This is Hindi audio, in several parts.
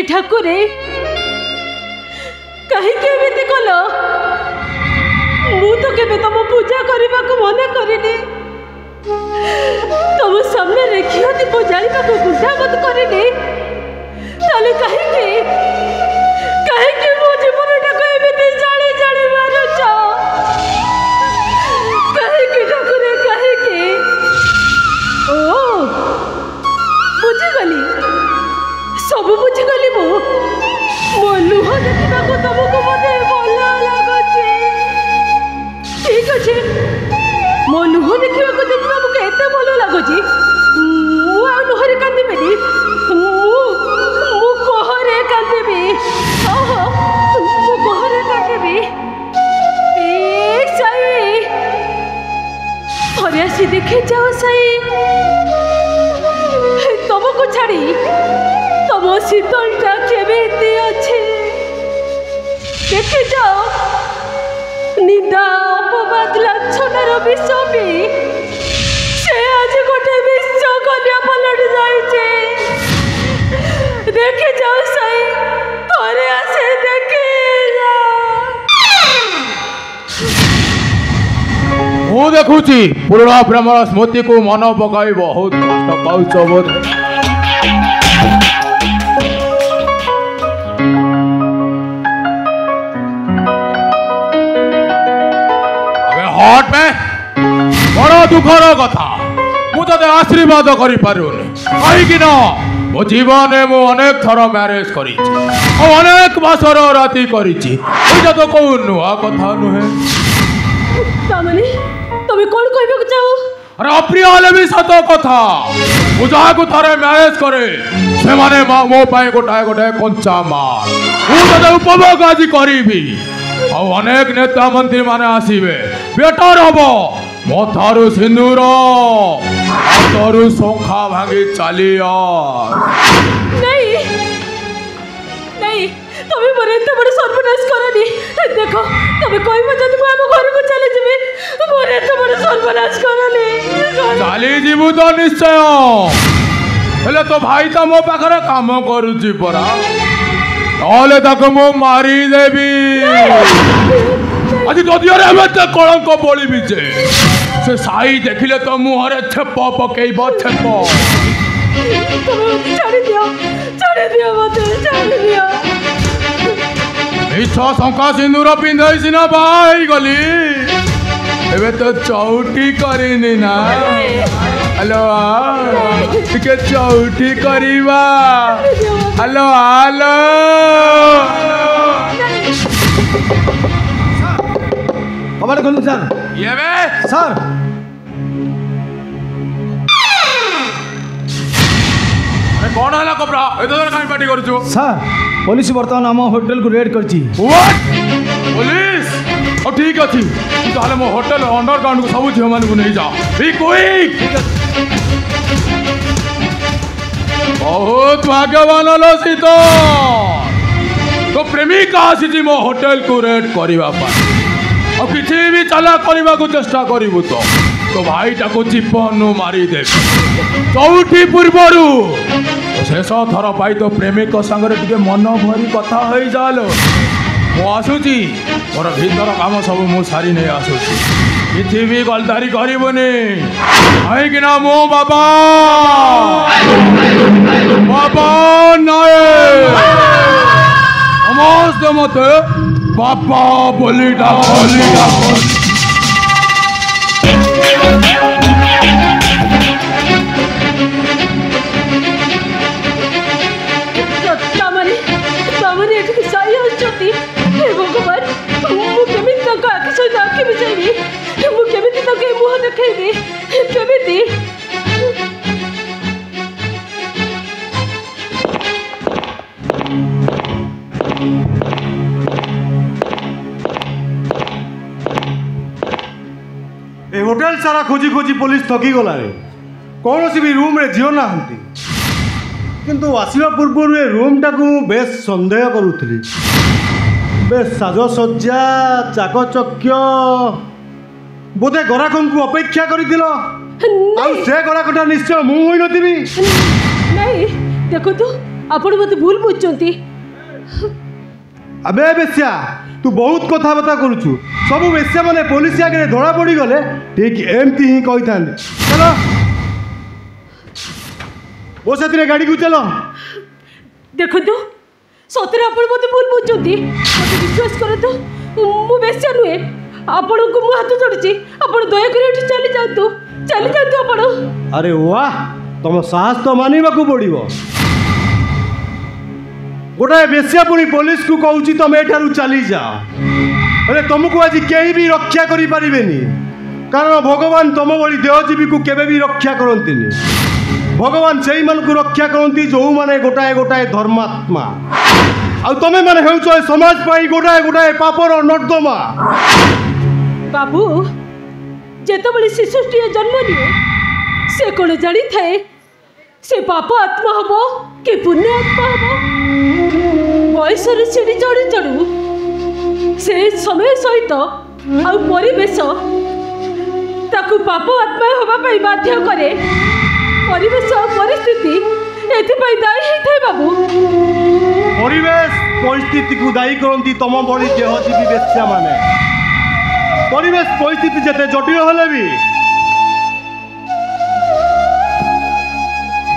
ठाकुरे कहीं कल मु तो केबे तुम पूजा करने को मना करनी तुम सामने घिओ दीप जाना को बुझामत करनी ताले कहीं मो जीवनटा को एमती जाली जाली मारुच कहीं ठाकुरे कहीं ओ बुझीगली सब बुझीगली मो लुह देखा तुमको मत भल लगुच ठीक अच्छे मो लुह देखा तुमको एत भल लगुच लुहरे कांदी कहरे कांदी कहरे कांदी साई थोड़े आसी देखे जाओ साई तुमको छाड़ी तुम शीतलटा केमेती अच्छे देखे जाओ निंदा अपवाद लाछनार विष भी से आज गोटे विश्व कन्या पलट जाए देखे जाओ साई थोड़े आसे देखे मु देखुची पुराणा प्रेमर स्मृति को मन पकाई बहुत कष्ट पाउछ बोध हट में बड़ा दुखर कथा मुझे आशीर्वाद कर कहीं मो जीवन में मु अनेक थर मैरेज कर अनेक मासर राति कर तो कौ नुआ कथा नुहे तुम कौन कहबा चाहो अरे अप्रिय हेले भी सत कथा मुझा को थरे मैरेज करे से माने मो पाए गोटाए गोटाए कंचा माल मुझे उपभोग आज करी अनेक नेता मंत्री माने आसीबे बेटर हबो मथारु सिंदूर हाथरु शंखा भांगी चलिया नहीं नहीं तुम्हें मोर एत बड़ सर्वनाश करनी देखो तुम्हें कहबो जदि मु हम घर को चले जिबे मोर एत बड़ सर्वनाश करनी चली जीवु तो निश्चय हेले तो भाई तो मो पाखरे काम करूची परा नहले ताको मु मारी देबी आज जदियोरे एते कलंक बोलिबी जे से साई देखिले तो मुहरे छेप पकेइब छेप छाड़ी दियो मते छाड़ी दियो मिछ शंका सिंदूर पिंधई सिना बाई गली एबे तो चौटी करिनी ना हेलो टिके चौटी करिबा हेलो हेलो हमारे खोलू सर ये बे सर अरे कौन है कपड़ा ए तो काई पार्टी करछु सर पुलिस वर्तमान हम होटल को रेड करची व्हाट पुलिस ओ ठीक अछि तू ताले मो होटल अंडरग्राउंड को सब झियो मान को नहीं जा बी क्विक बहुत भाग्यवान लो सीतो तो प्रेमिका आसी मो होटल को रेड करबा पा और किसी भी चला करने को चेष्टा करू तो भाईटा को जीवन मारी दे चौथी पूर्वर शेष थर पाई तो प्रेमिक सागर टे मन भरी कथा हो जालो मु आसूची मोर भीतर काम सब मु सारी नहीं आसूची किसी भी गलदारी करबनी कहीं मो बाबा बाबा नाये समस्त मत बाबा बोली भगवान मुझे आखि सहित आखि मिसाइबी मुझे मुह देखी केमी ए होटल सारा खोजी खोजी पुलिस थकी गला कौन सी भी रूम रे झील ना किंतु आसवा पूर्व रूम टाक बेस सन्देह करुली बेस साजसज्जा चाकचक्य बोधे गराखन को अपेक्षा करिदिलो आउ से गराखटा निश्चय मु होई नथिबी नहीं देखो तो आपण मते भूल बुझचंती अबे बेस्या तू बहुत कथा बता करूछु सब बेस्या माने पुलिस आगे धरा पड़ी गले ठीक एमती ही कहि थांदे चलो वो सतरे गाड़ी को चलो देखो तो सतरे आपण मते भूल बुझचंती मते विश्वास करो तो मु बेस्या नुए आपण को मु हाथ जोड़ची आपण दया करे उठी चली जातु आपण अरे वाह तुम साहस तो मानिबा को पड़िबो गोटाए बेस्या पुणी पुलिस को कहूँ तुम एठारू चली जाओ अरे तुमको आज कहीं भी रक्षा करि परिबेनी कारण भगवान तुम भली देहजीवी को केबे भी रक्षा करंतिनी भगवान सेई मन को रक्षा करंती जो माने गोटाए गोटाए धर्मात्मा आ तमे माने हेउछ समाज पाई गोटाए गोटाए पापर नर्दमा बाबू जेतो बली शिशुटिए जन्म निए से कोन जानी थाए से पाप आत्मा हबो कि पुण्य आत्मा हबो बयसर सीढ़ी चढ़ी चढ़ू से समय सहित आ परिवेश ताकू पाप आत्मा होबा पई बाध्य करे परिवेश और परिस्थिति एथिपाई दायी हेथाय बाबू परिवेश परिस्थिति को दायी करंती तम बड़ी देहजीवी बेस्या माने परिवेश परिस्थिति जते जटिल होले भी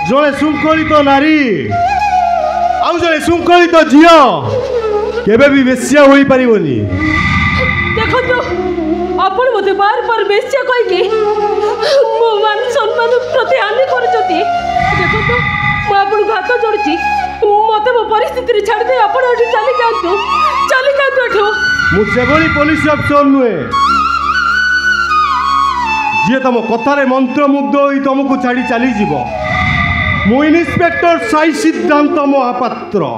जड़े शृंखलित नारी आउ जड़े शृंखलित झील केबे भी बेस्या होई परिबनी देखो तो आपण मते बार बार बेस्या कहि के मो मान सम्मान प्रति हानि करजती देखो तो मो आपण हाथ जोड़ची मते मो परिस्थिति रे छाड़ दे आपण एठी चली जातु एठो मु सेभली पुलिस अफसर नुए जे तुम कथारे मंत्रमुग्ध होई तुमको छाड़ी चली जीवो मु इन्स्पेक्टर साई सिद्धांत महापात्र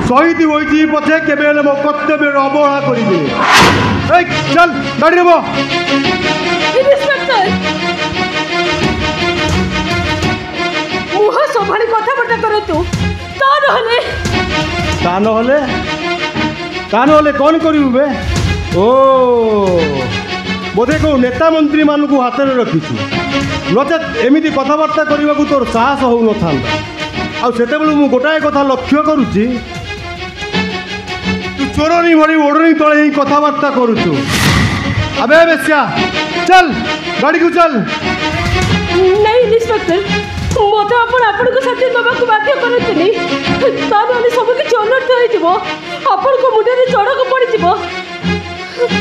शहीद होई पछे केबे मो कर्तव्य अवहेला करिबे ए चल गाड़ी रे इन्स्पेक्टर मुह संभाली कथा बर्ता करतु ता नहले कौन करिबु बे ओ बोधे को नेता मंत्री मान को हाथ में रखीछु नचेत एमती कथबार्ता करने को तोर साहस हो न था आते मु गोटाए कथा लक्ष्य करुच्ची तू चोरनी भरी ओढ़नी तले ही कथबार्ता करुचु अबे बेस्या चल गाड़ी को चल नहीं इंस्पेक्टर मत आपण को साथी दबा को बाध्य करतनी ता माने सब कि अनर्थ होई जिवो आपण को मुंडे रे चढ़क पड़ी जिवो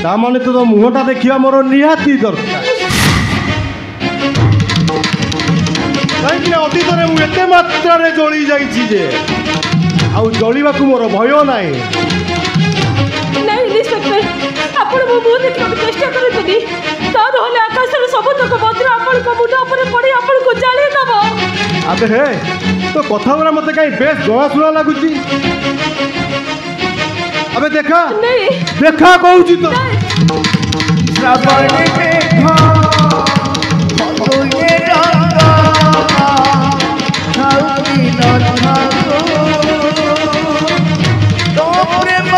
ता माने तो मुहटा देखिया मोर निहाती दरकार कहीं अतीत में मुझे मात्रा जली जाइए आउ जलिबा को मोर भय नाई नहीं इंस्पेक्टर आपण मो मुंह देखा चेष्टा करतनी ता नहले आकाश रे सब तक वज्र आपण को मुंडा ऊपर पड़ी आपण को जाली दबो अबे हे तो कथा गुरा मते कहीं बेस जଣା सुना लागुची अबे देखा नहीं देखा कहूची तो श्रावण देखा तुझे रंगा खाऊंगी न खाऊं तो प्रेम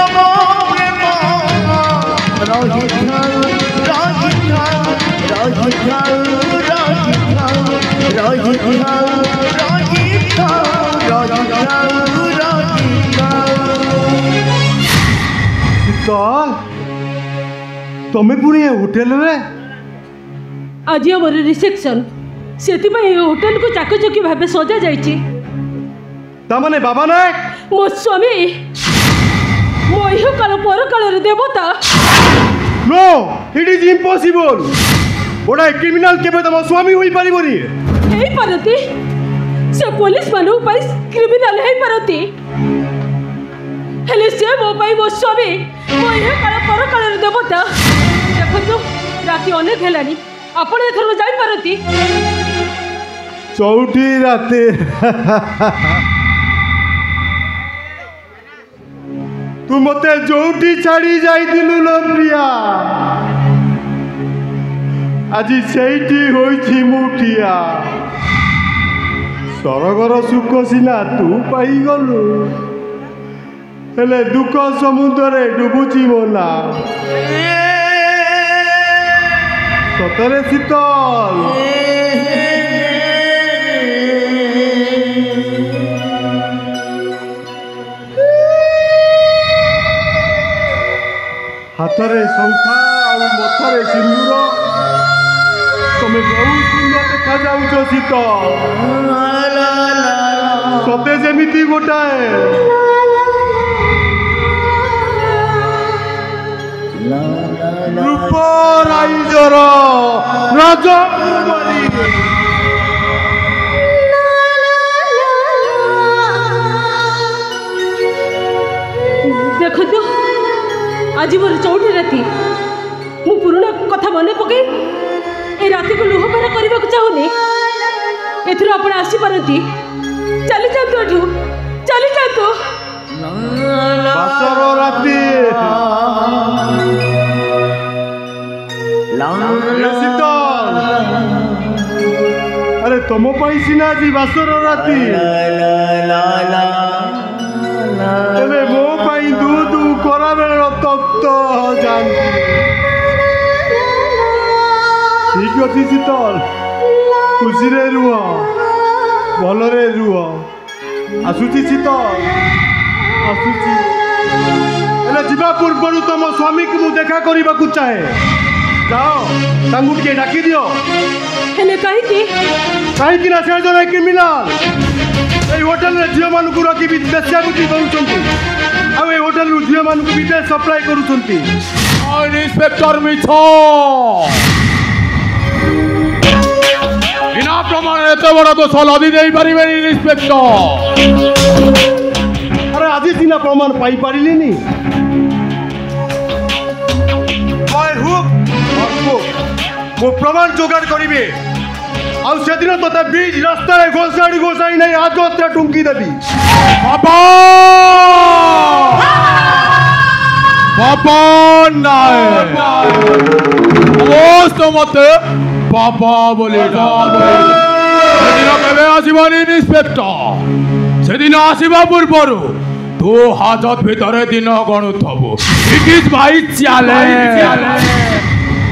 शीतल तुम्हें पुणी होटेल रे आज आम रिसेप्शन से होटेल को चाकचकी भाव सजा जाइए तामाने बाबा नायक मो स्वामी मो इहकाल परकाल देवता नो इट इज इम्पॉसिबल गोटाए क्रिमिनाल केबे तम स्वामी होई परिबनी हेई पारती से पुलिस मानु पाई क्रिमिनाल हेई पारती हेले से मो पाई मो स्वामी मो इहकाल परकाल देवता देखो राति अनेक हेलानी आपण एथर जाई पारती चौठी राते तू मते जोटी छाड़ी जाइथिलु लो प्रिया আজি সেইটি হইছি মুঠিয়া सरगर सुख सिना तू पाई गलु हेले दुख समुद्र डुबुची मोना ସତରେ ଶୀତଲ ହାତରେ ଶଙ୍ଖା ଆଉ ମଥାରେ ସିନ୍ଦୁର ତମେ ବହୁତ ସୁନ୍ଦର ଦେଖାଯାଉଛ ଶୀତଲ ସତେ ଯେମିତି ଗୋଟାଏ ରୂପ ରାଇଜର ରାଜକୁମାରୀ ଦେଖନ୍ତୁ ଆଜି ମୋର ଚଉଠି ରାତି ମୁଁ ପୁରୁଣା କଥା ମନେ ପକାଇ ଏ ରାତିକୁ ଲୁହଭରା କରିବାକୁ ଚାହୁଁନି ଏଥିରୁ ଆପଣ ଆସିପାରନ୍ତି ଚାଲିଯାଆନ୍ତୁ ଏଠୁ ଚାଲିଯାଆନ୍ତୁ ବାସର ରାତି ଶୀତଲ ଆରେ ତମ ପାଇଁ ସିନା ଆଜି ବାସର ରାତି ହେଲେ ମୋ ପାଇଁ ତୁ ଖରାବେଳର ତପ୍ତ ଯାଆନ୍ତି ଠିକ ଅଛି ଶୀତଲ ଖୁସିରେ ରୁହ ଭଲରେ ରୁହ ଆସୁଛି ଶୀତଲ ଆସୁଛି ହେଲେ ଯିବା ପୂର୍ବରୁ ତମ ସ୍ୱାମୀକୁ ମୁଁ ଦେଖା କରିବାକୁ ଚାହେଁ ଯାଅ ତାଙ୍କୁ ଟିକେ ଡାକି ଦିଅ ହେଲେ କାହିଁକି ନା ସେ ଜଣେ କ୍ରିମିନାଲ এই হোটেলের ঝিଅମାନଙ୍କୁ ରଖି ବେଶ୍ୟାବୃତ୍ତି କରୁଛନ୍ତି ଆଉ এই ହୋଟେଲରୁ ଝିଅମାନଙ୍କୁ ବିଦେଶ ସପ୍ଲାଏ କରୁଛନ୍ତି ଇନ୍ସପେକ୍ଟର ମିଛ ବିନା ପ୍ରମାଣ ଏତେ ବଡ଼ ଦୋଷ ଲଦି ଦେଇପାରିବେନି ଇନ୍ସପେକ୍ଟର ଆରେ ଆଜି ସିନା ପ୍ରମାଣ ପାଇପାରିଲିନି ମୁଁ ପ୍ରମାଣ ଯୋଗାଡ଼ କରିବି ଆଉ ସେଦିନ ତୋତେ ବିଚ୍ ରାସ୍ତାରେ ଘୋଷାଡ଼ି ନେଇ ଆତ୍ମହତ୍ୟା ଟୁଙ୍କି ଦେବି ବାବା ନାଇଁ ସମସ୍ତ ମତେ ବାବା ବୋଲି ସେଦିନ କେବେ ଆସିବନି ଇନ୍ସପେକ୍ଟର ସେଦିନ ଆସିବା ପୂର୍ବରୁ ତୁ ହାଜତ ଭିତରେ ଦିନ ଗଣୁଥବୁ it is my challenge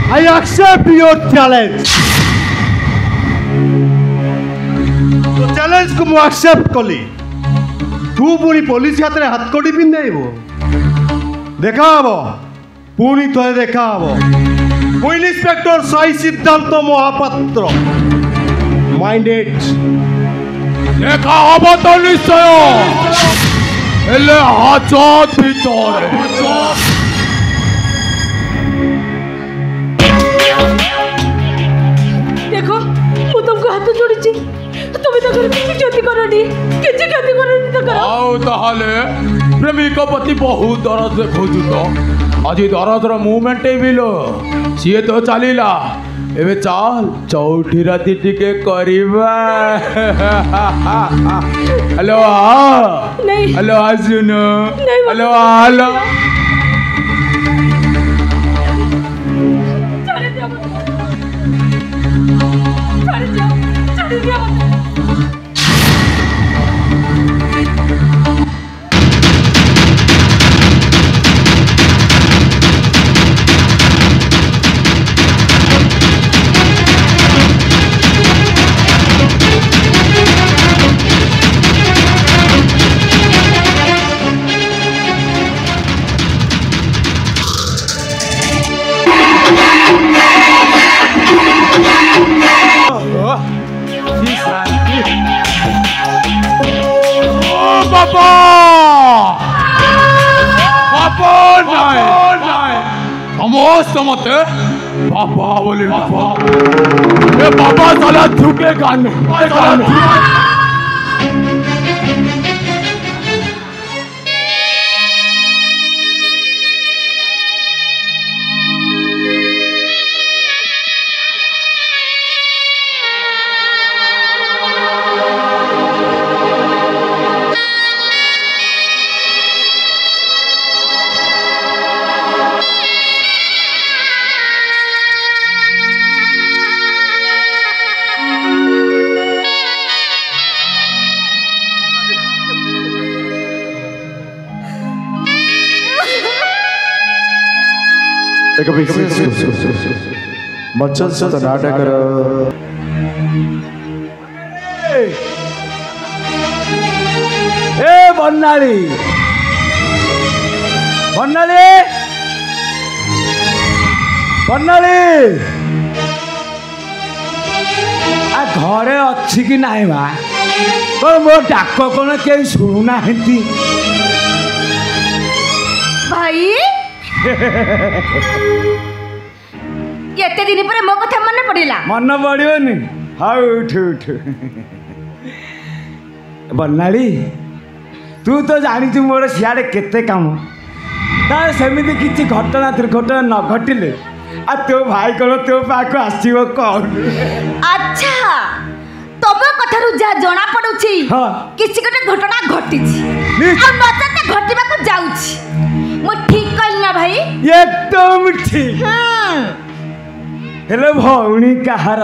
I accept your challenge तो चैलेंज को मु एक्सेप्ट कली तू पुणी पुलिस हाथ में हाथकड़ी पिंधेबो देखा हब पुणी थे देखा हब इन्स्पेक्टर साई सिद्धांत महापात्र माइंडेड देखा हब तो निश्चय हेले हाजत भितरे देखो ମୁଁ ତମକୁ ହାତ ଯୋଡ଼ିଛି তুমি ତାଙ୍କର କିଛି କ୍ଷତି କରନି ତାଙ୍କର ଆଉ ତାହେଲେ ପ୍ରେମିକ ପତି ବହୁତ ଦରଦ ଦେଖାଉଛୁ ତ ଆଜି ଦରଦର ମୁଭମେଣ୍ଟ ବିଲୋ ସିଏ ତ ଚାଲିଲା ଏବେ ଚାଲ ଚଉଠି ରାତି ଟିକେ କରିବା ହ୍ୟାଲୋ ହ୍ୟାଲୋ ଆସୁନ ହ୍ୟାଲୋ ହ୍ୟାଲୋ समस्त मते बाबा बोले ये बाबा साला झुकेगा नहीं बच्चन सत नाटकर ए बन्नाली बन्नाली बन्नाली आ घरे अच्छी कि नहीं मा कौन मो डाक कौन कहीं शुणुना भाई एते दिन पर मो कथा मन पड़िला मन पड़ोनी हाँ उठ उठ बन्नाली तू तो जानी मोर सियाड़े केते काम तार सेमिति किसी घटना दुर्घटना न घटिले आ तो भाई कौन तो पाक आसो कौन अच्छा तम कथारु जा जना पड़ुछि हाँ। किसी गोटे घटना घटिछि निश्च- आ नचते घटिबा को जाउछि मो ठीक कहली ना भाई एकदम ठीक हेलो भौणी कहार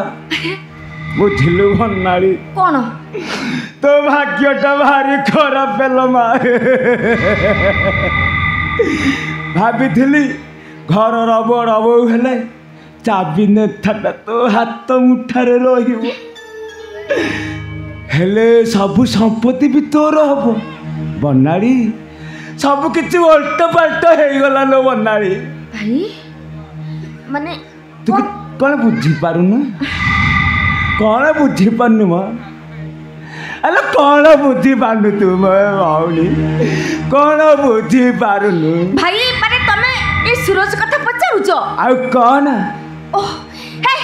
बुझिलु बन्नाली कौन तो भाग्यटा भारी खराब पेल मा भाभी घर रब रब हेले चाबी नेथाटा तो हाथ मुठारे रहिब हेले सबु संपत्ति भी तोर हब बन्नाली सब किछि उल्ट पाल्ट हो गला लो बन्नाली भाई माने तू कौन बुझी पारुन कौन बुझी पारनु म अरे कौन बुझी पारनु तू मौली कौन बुझी पारुनु भाई माने तमे ए सूरज कथा पचारुछ आउ कौन ओह हे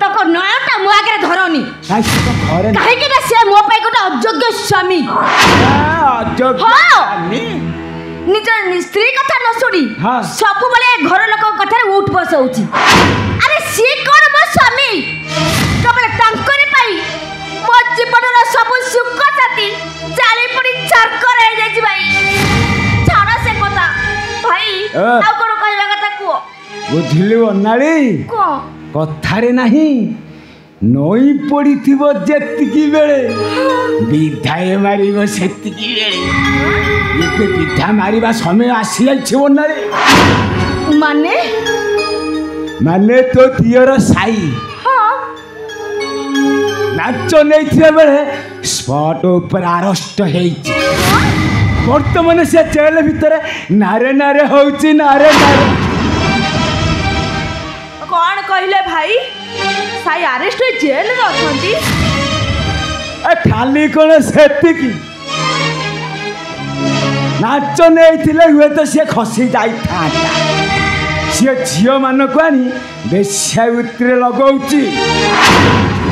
तक नयटा मो आगे धरनी आई तो घरे काहे कि ना से मो पाई गोटे अयोग्य स्वामी अजब हाँ। निज स्त्री कथा न सुनी हाँ। सब बेले घर लोक कथा उठ बस होची अरे सी कोन मो स्वामी केवल तांकरी पाई मो जीवन रा सब सुख साथी चाली पड़ी चारकर हे जाई भाई छाड़ा से कथा भाई आ कोन कहला कथा को बुझिलु अन्नाली को कथारे नहीं नई पड़िथिबो जेतिकी बेले विधाय मारिबो सेतिकी बेले एते विधा मारिबा समय आसी जाइछि अन्नाली माने माने तो दियर साई हाँ नाच नहीं बेले स्पॉट ऊपर अरेस्ट होइछि वर्तमान से जेल भितर नारे नारे होउछि नारे नारे कौन कहले भाई साई अरेस्ट हो जेल रे अछंती खाली कौन सेतिकी नाच नहीं हुए तो सी खसी जाई था सी झील मान को आनी बेश्यावृत्ति लगौची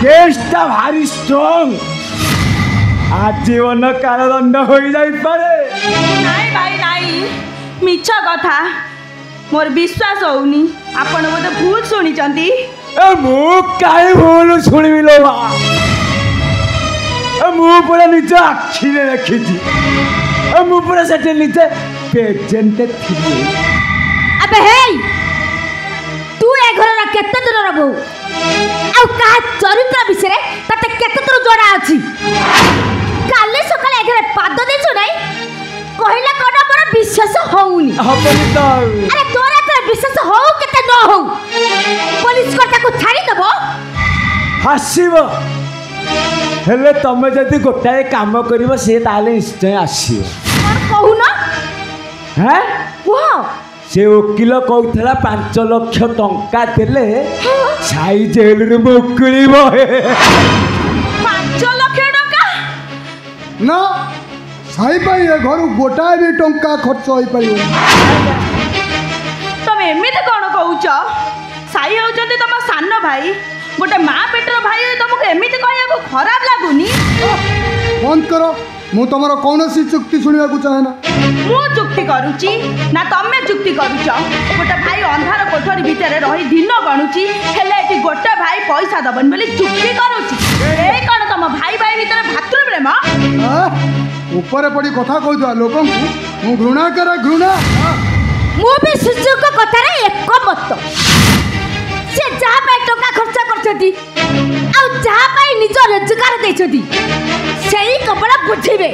केसटा भारी स्ट्रंग आजीवन कारादंड हो जाई पारे नाई भाई नाई मिछ कथा मोर विश्वास होउनी आपण बोधे भूल सुनी चंती ए मु काई भूल सुनिबि लो बा ए मु पूरा निज आखि रे देखिछि ए मु पूरा सेटे निजे पेजेंट थिबि अबे हे तू ए घर रा केते दिन रहबो आ का चरित्र विषय तते केते तोर जोड़ा अछि काले सकाले ए घरे पाद देछु नै कहिला कोना मोर विश्वास होउनी हबनि त अरे तोरा तोर विश्वास हो केते न हो पुलिस कर्ता को छाड़ी दबो हसिबो हेले तमे जदि गोटाए काम करिवो से ताले निश्चय आसीबो कोन कहू न हैं वाह से वकील कहूला 5 लाख टंका देले छाई जेल रे मुकुलिबो 5 लाख टका ना साई पाई ए घर गोटाए भी टंका खर्च होई परियो तमे एमिति कोन कहूछ साई होचंती तम सान भाई गोटे माँ पेटर भाई तुमको एमिति कहया को खराब लागुनी बंद करो मु तमरो कौनसी चुक्ति सुनिया को चाहे ना मु चुक्ति करूची ना तमे चुक्ति करूछ गोटे भाई अंधार कोठरी भितर रही दिन गणुची हेले एटी गोटे भाई पैसा दबन बोली चुक्ति करूची ए कोन तम भाई भाई भितर भातृ प्रेम ऊपर पड़ी कथा कह दिया लोकन को मु घृणा करे घृणा मु भी शिशु को कथा रे एक मत से जहाँ पाई टका खर्च करछती आ जहाँ पाई निज रोजगार देछती सेही कपड़ा बुझिबे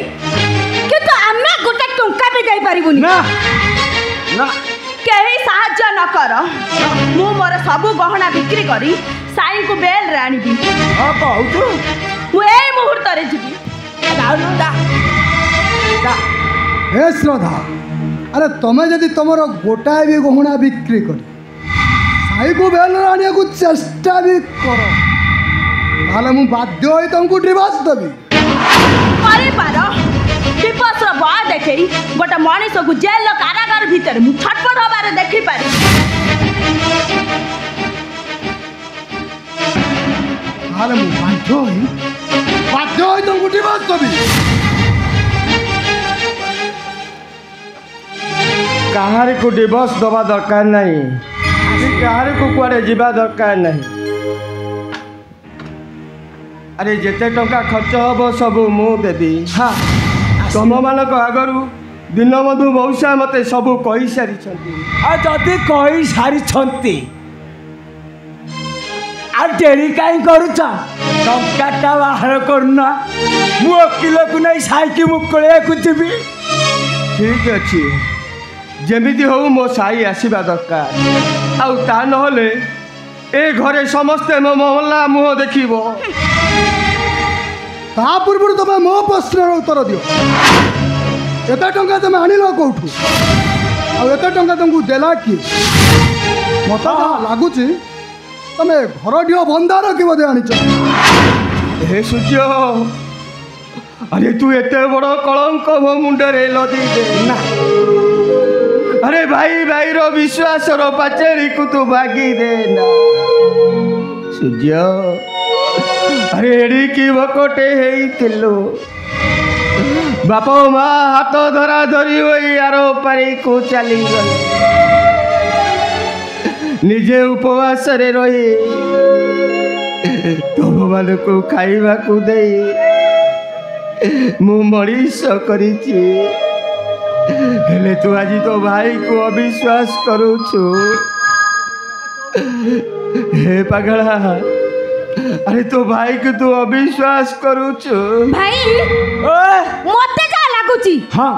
किंतु आमे गोटे टंका भी दे पारिबुनी ना ना केही साहाय्य न कर मु मोर सब गहना बिक्री करी साई को बेल रे आनिबी हाँ कहू मु एई मुहूर्त रे जिबी हे श्रद्धा अरे तुम्हें जदि तुम गोटाए भी गहना बिक्री कर साई को बेल आने को चेष्टा भी कर ताले मु बाध्य होई तुमको डिवोर्स देबी पारे पार डिवोर्स रो बा देखई गोटा मनीष को जेल कारागार भीतर मु छटपट होबारे देखि पारी ताले मु बाध्य होई तुमको डिवोर्स देबी कहार को डिवोर्स दबा दरकार नहीं कहार को कुआड़े जीवा दरकार नहीं अरे जेते टंका खर्च हम सब मु देवी हाँ तुम मान आगु दीनबंधु मौसा मते सब कही सारी जदि कही सारी आ डेरी कहीं करुच टंकाटा बाहर करना मु वकिल को नहीं साइकी मुकलिया को जीवी ठीक अच्छे जमीती हो मो साई आसवा दरकार आउ ता नहले ए घरे समस्ते मो महल्ला मुह देखिब ता पूर्व तुम मो प्रश्न उत्तर दियो एत टंका तुम आनिल कौठू आते टंका तुमको देला किए मत लगुच तुम घर ढिओ बंदा रखी बोधे आनीच हे सूर्य अरे तू एते बड़ कलंक मो मुंडरे लदी दे ना अरे भाई भाई रो विश्वास रो पाचेरी को तू भागी दे ना सूर्य अरे एड़ी की बकोटे हेइतिलु बाप माँ हाथ धरा धरी होई यारो पारी को चली गले निजे उपवास रे रही तुम मान को खाइबा को दे मु मरीष करिछि हेले तू आज तो भाई को अविश्वास करूछु हे पगड़ा अरे तो भाई को तू अविश्वास करूछु भाई मते जा लागुची हाँ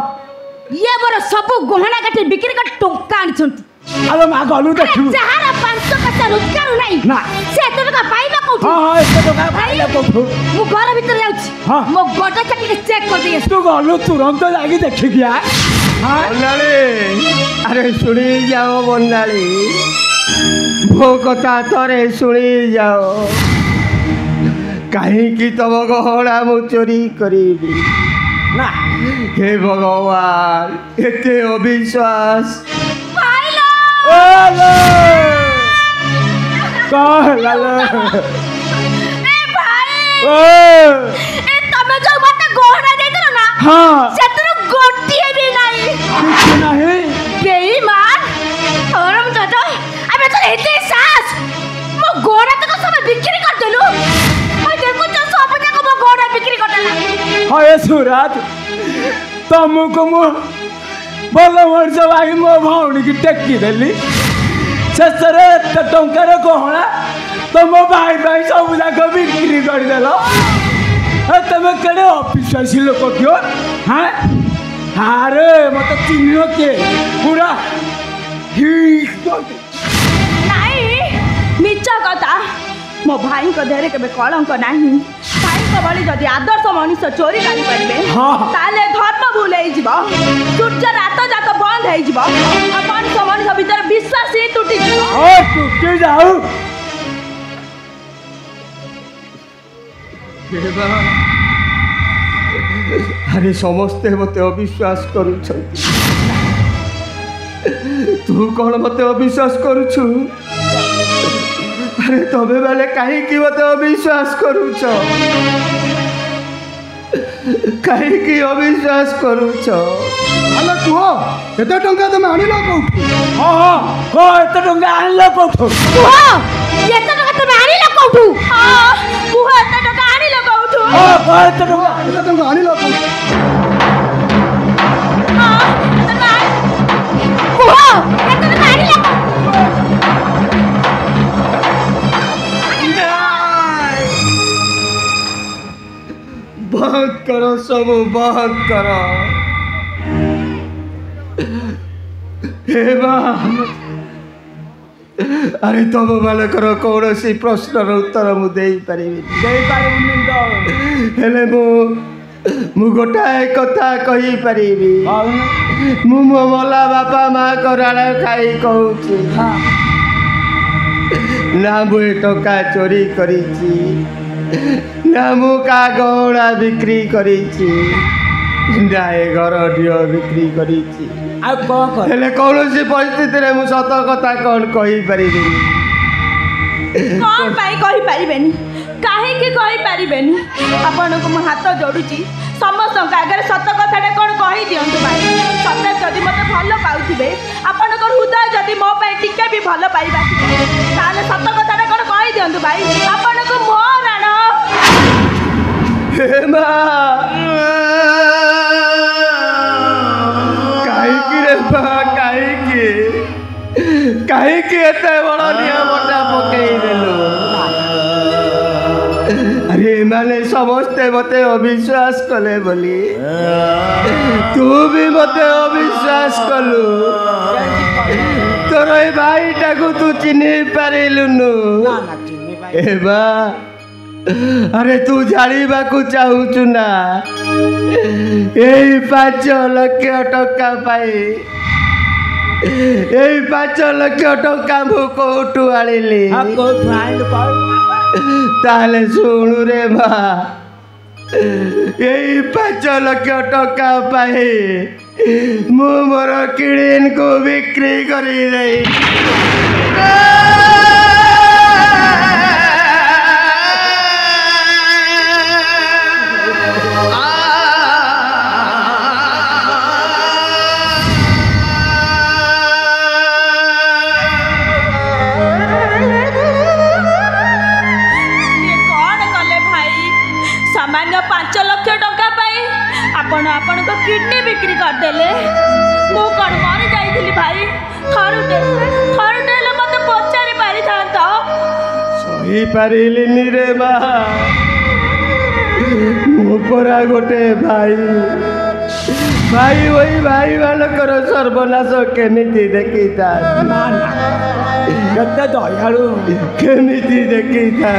ये मोर सब गहना काटी बिक्री कर टंका आनिछंती अरे माँ गलू देखू जहारा 500 पैसा रोजगार नहीं ना से टका पाइबा कोठू हाँ हाँ एते टका पाइले कोठू मु घर भीतर जाउछी हाँ। मो गोटा चकी चेक कर दिए तू गलू तुरंत जाके देखी गया हाँ बंडाली अरे सुनी जाओ बंडाली भो कथा तरे सुनी जाओ कहीं की तब गहना मु चोरी करीबी ना हे भगवान एते अविश्वास ओलो कहला ए भाई ओ ए तमे जो मते गहना देइतलो ना हाँ सेतरो गोटिए भी नहीं कुछ नहीं बेईमान औरम दादा अबे तो हेते सास मो गहना तक सब बिक्री कर देलु आ देखो तो सब जगह मो गहना बिक्री कर देला हाँ ये सूरत तुमको मु बोलो वर्ष भाई मो भौणी की टेकी देली शेषरे एत टंकार गहना तो मो भाई भाई सब जाक बिक्री करदेल तुम कड़े अविश्वासी लोक क्यों हाँ अरे मत चिन्ह के पूरा नहीं मिछ कथा मो भाई को देहरे केबे कलंक नाही भाई को बली जदि आदर्श मनुष्य चोरी करि परिबे हाँ। ताले धर्म भूल होई जिवो सूर्य रात जाक बंद होई जिवो अपन मनुष्य भीतर विश्वास ही टूटी जिवो और टूटी जाऊ अरे समस्ते मते अविश्वास करूछ तू कौन मते अविश्वास करूछु अरे तबे बेले कहीं की मते अविश्वास करूछ कहीं की अविश्वास करूछ अरे कुह एत टंका तुम आनिल कौठू हाँ हाँ कह एत टंका आनिल कौठू कुह एत टका तमे आनिल कौठू हां कुह एत टका आनिल कौठू हाँ कह एत टंका एत टंका आनिल कौठू हां तमे कुह एत टका आनिल बंद करो सब बंद करो हे मା अरे तुम मानकर कौन सी प्रश्नर उत्तर मुझे हेले मु गोटाए कथा कही पारि मु मो मला बापा माँ को राण खाई कहूँ ना मु टका चोरी करी ना मु का गहना बिक्री करी ना ए घर ढिओ बिक्री करी हेले कौन सी परिस्थिति रे मु सत कथा कौन कही पारि कौन पाई कही पारिबेनी काहे के कही पारिबेनी आपण को मो हाथ जोडुची समस्त आगे सत कथाटा कौन कही दिंतु भाई सत जदि मत भल पाउथिबे आपण को हृदय जदि मो पे टिके भी भल पाइबा ताले सत कथाटा कौन कही दिंतु भाई आपण को मो राण हे माँ काहे रे बा काहे एते बड़ नियमटा पकई देलु अरे माने समस्ते मते अविश्वास कले बोली तू भी मते अविश्वास कलु तोर ए भाईटा को तू चिन्ह पारिलुनु ए बा अरे तू जानिबा को चाहूचु ना एई 5 लाख टका पाई एई 5 लाख टका मु कोठू आनिली ताले सुनु रे बा एई 5 लाख टका पाई मु मोर किड़ीन को बिक्री करी दे आपण को किडनी बिक्री करदेले मु कौन मरी जाइली भाई थरुटे मत पचारि पारि था सही पारिलिनी रे बा मो परा गोटे भाई वही भाई मानकर सर्वनाश केमिति देखी था केते दयालु केमिति देखी था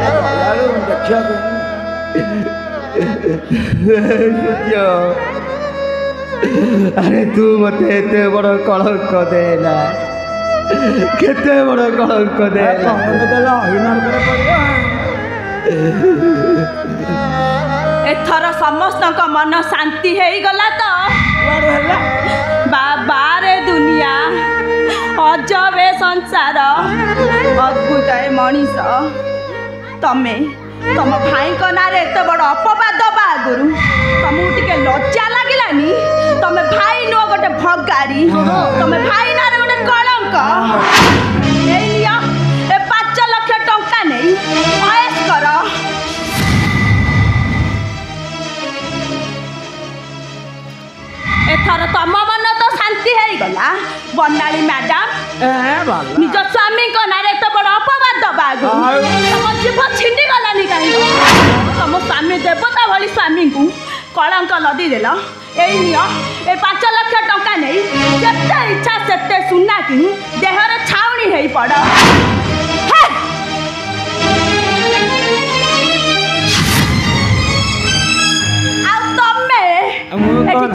दयालु देखिया अरे तू मत एते बड़ कलंक देना केते बड़ कलंक देना एथर समस्त मन शांति हो गला तो बाबा रे दुनिया अजबे संसार अद्भुत मनीष तमे तुम भाई को ना एत बड़ अपवाद दबा आगुरु तुमको टिके लज्जा लगिलानी तुम भाई नुह गोटे भगारी तुम भाई ना गोटे कलंक ए 5 लाख टंका नहीं ऐश कर एथर तम मन तो शांति हो गला बनाली मैडम निज स्वामी को ना एत बड़ अपवाद दबा आगुरु तुम जीव छिंडी गलानी कहीं तुम स्वामी देवता भली स्वामी को कलंक लदी देल ए 5 लाख टंका नहीं जिते इच्छा से सुना कि देहर छाउनी हो पड़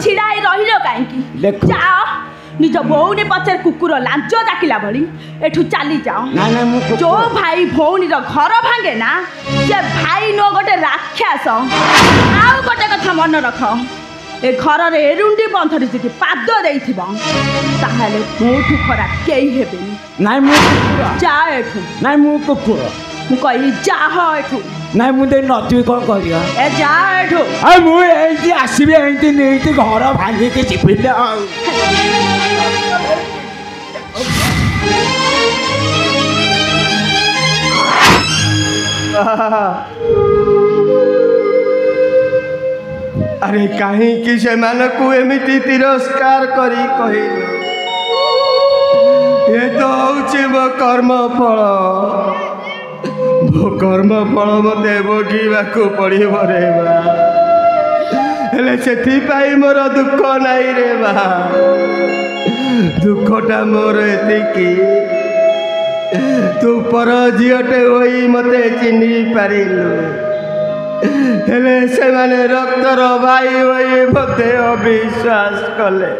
छिड़ा रही कहीं जाओ निज भौनी पचर कुकुर लांच डाकिला भली एठू चली जाओ जो भाई भौनी घर भांगे ना से भाई नो गोटे राक्षस आउ गोटे कथा मन रख ए घर रे एरुंडी बंधरी जी पाद देइथिबो ताहाले मोठू खरा केही हेबेनी नाइ मु जा एठू नाइ मु कुकुर मु कहि जा हो एठू नाइ मु दे नती कोन करिया ए जा एठू आ मु एंती आसीबे एंती नेती घर भांगे के चिपिले अरे कहीं से मानकू एमिति तिरस्कार करी कहिलु ये तो होउछि मो कर्म फल मते भोगिबाकू पड़िबो रे बा हेले सेथि पाई मोर दुख नाई रे बा ଦୁଃଖଟା ମୋର ଏତିକି ତୁ ପର ଝିଅଟେ ହୋଇ ମୋତେ ଚିହ୍ନି ପାରିଲୁ ହେଲେ ସେମାନେ ରକ୍ତର ଭାଇ ହୋଇ ମୋତେ ଅବିଶ୍ୱାସ କଲେ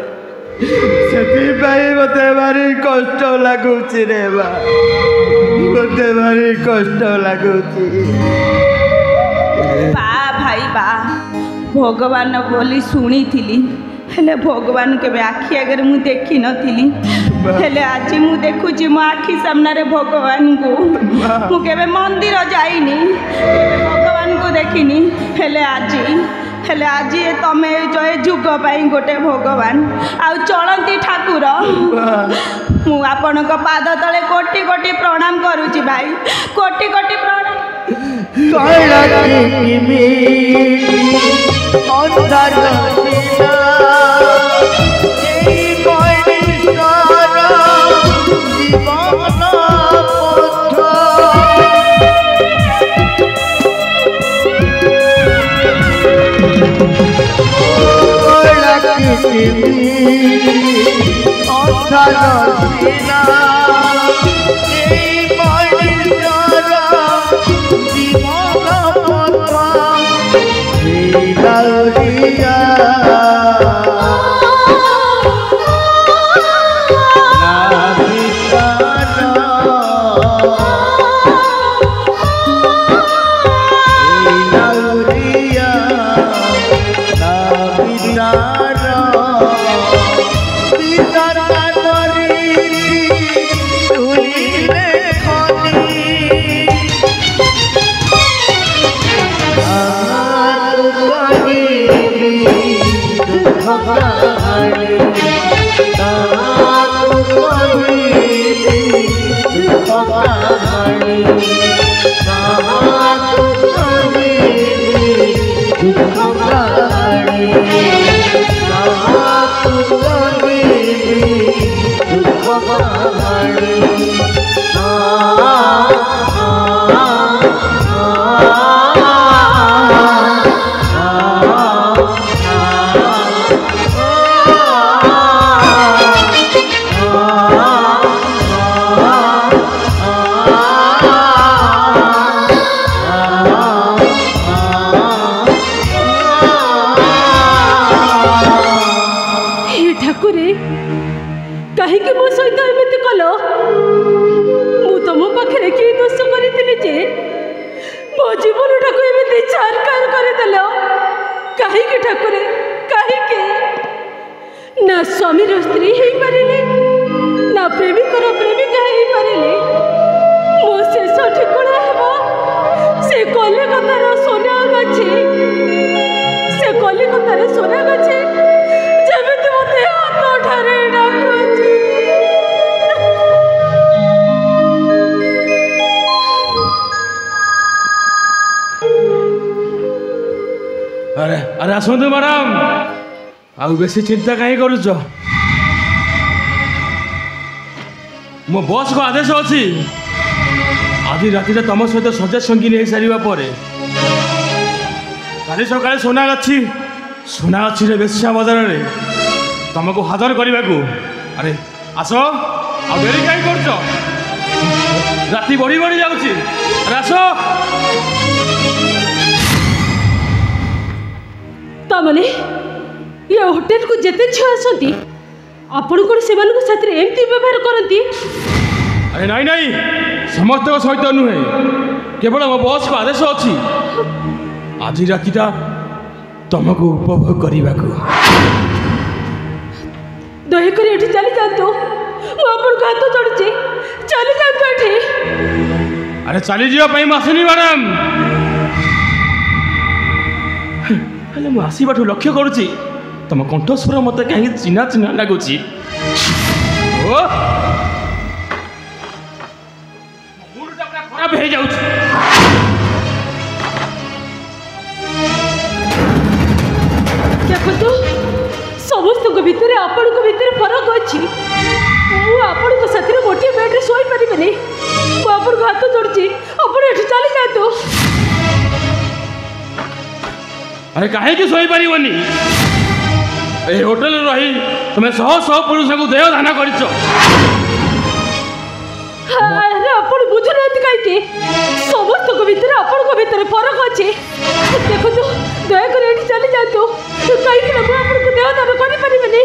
ସେଥିପାଇଁ ମୋତେ ଭାରି କଷ୍ଟ ଲାଗୁଛି ରେ ବା ମୋତେ ଭାରି କଷ୍ଟ ଲାଗୁଛି ବା ଭାଇ ବା ଭଗବାନ ବୋଲି ଶୁଣିଥିଲି ହେଲେ ଭଗବାନ କେବେ ଆଖି ଆଗରେ ମୁଁ ଦେଖିନଥିଲି ହେଲେ ଆଜି ମୁଁ ଦେଖୁଛି ମୋ ଆଖି ସାମ୍ନାରେ ଭଗବାନଙ୍କୁ ମୁଁ କେବେ ମନ୍ଦିର ଯାଇନି କେବେ ଭଗବାନଙ୍କୁ ଦେଖିନି ହେଲେ ଆଜି ତମେ ଏ ଯୁଗ ପାଇଁ ଗୋଟେ ଭଗବାନ ଆଉ ଚଳନ୍ତି ଠାକୁର ମୁଁ ଆପଣଙ୍କ ପାଦ ତଳେ କୋଟି କୋଟି ପ୍ରଣାମ କରୁଛି ଭାଇ କୋଟି କୋଟି ପ୍ରଣାମ अरे आसतु मैडम आउ बेसी चिंता कहीं करुच मो बॉस को आदेश अच्छी आज राति तुम सहित सजा संगीन हो सारा पर काली सका सोनागाछी रे बेश्या बजार में तुमको हाजर करने को अरे आस आ डेरी कहीं कर राति बढ़ी बढ़ी जाऊँगी आस तामने ये होटेल को जिते झील आसती आपण कौन से एमती व्यवहार करती अरे नाई नाई समस्त सहित नुहे केवल मो बॉस को आदेश अच्छी आज रातिटा तुमको उपभोग करने को दयाकोरी ये चली जातु मुझे हाथ जोड़ुची चली जातु ये अरे चली जावाई आसुनी मैडम हेले मु आसवाठू लक्ष्य करुच्ची तुम कंठस्वर मत कहीं चिन्हा चिन्हा लगुच खराब हो जाऊँ देखो समस्त भितर आपण भितर फरक अच्छी आपण साथी गोटे बेड्रे शोई पारे मुझे हाथ जोड़ुची आप चली जातु अरे कहीं शोई पारनी ए होटल रही तुम्हें शह शह पुरुष को देह दान कर ଆପଣ ବୁଝୁନାହାନ୍ତି କାହିଁକି ସମସ୍ତଙ୍କ ଭିତରେ ଆପଣଙ୍କ ଭିତରେ ଫରକ ଅଛି ଦେଖନ୍ତୁ ଦୟାକରି ଏଠି ଚାଲି ଯାଆନ୍ତୁ କାହିଁକି ନା ମୁଁ ଆପଣଙ୍କୁ ଦେହ ଦାନ କରିପାରିବିନି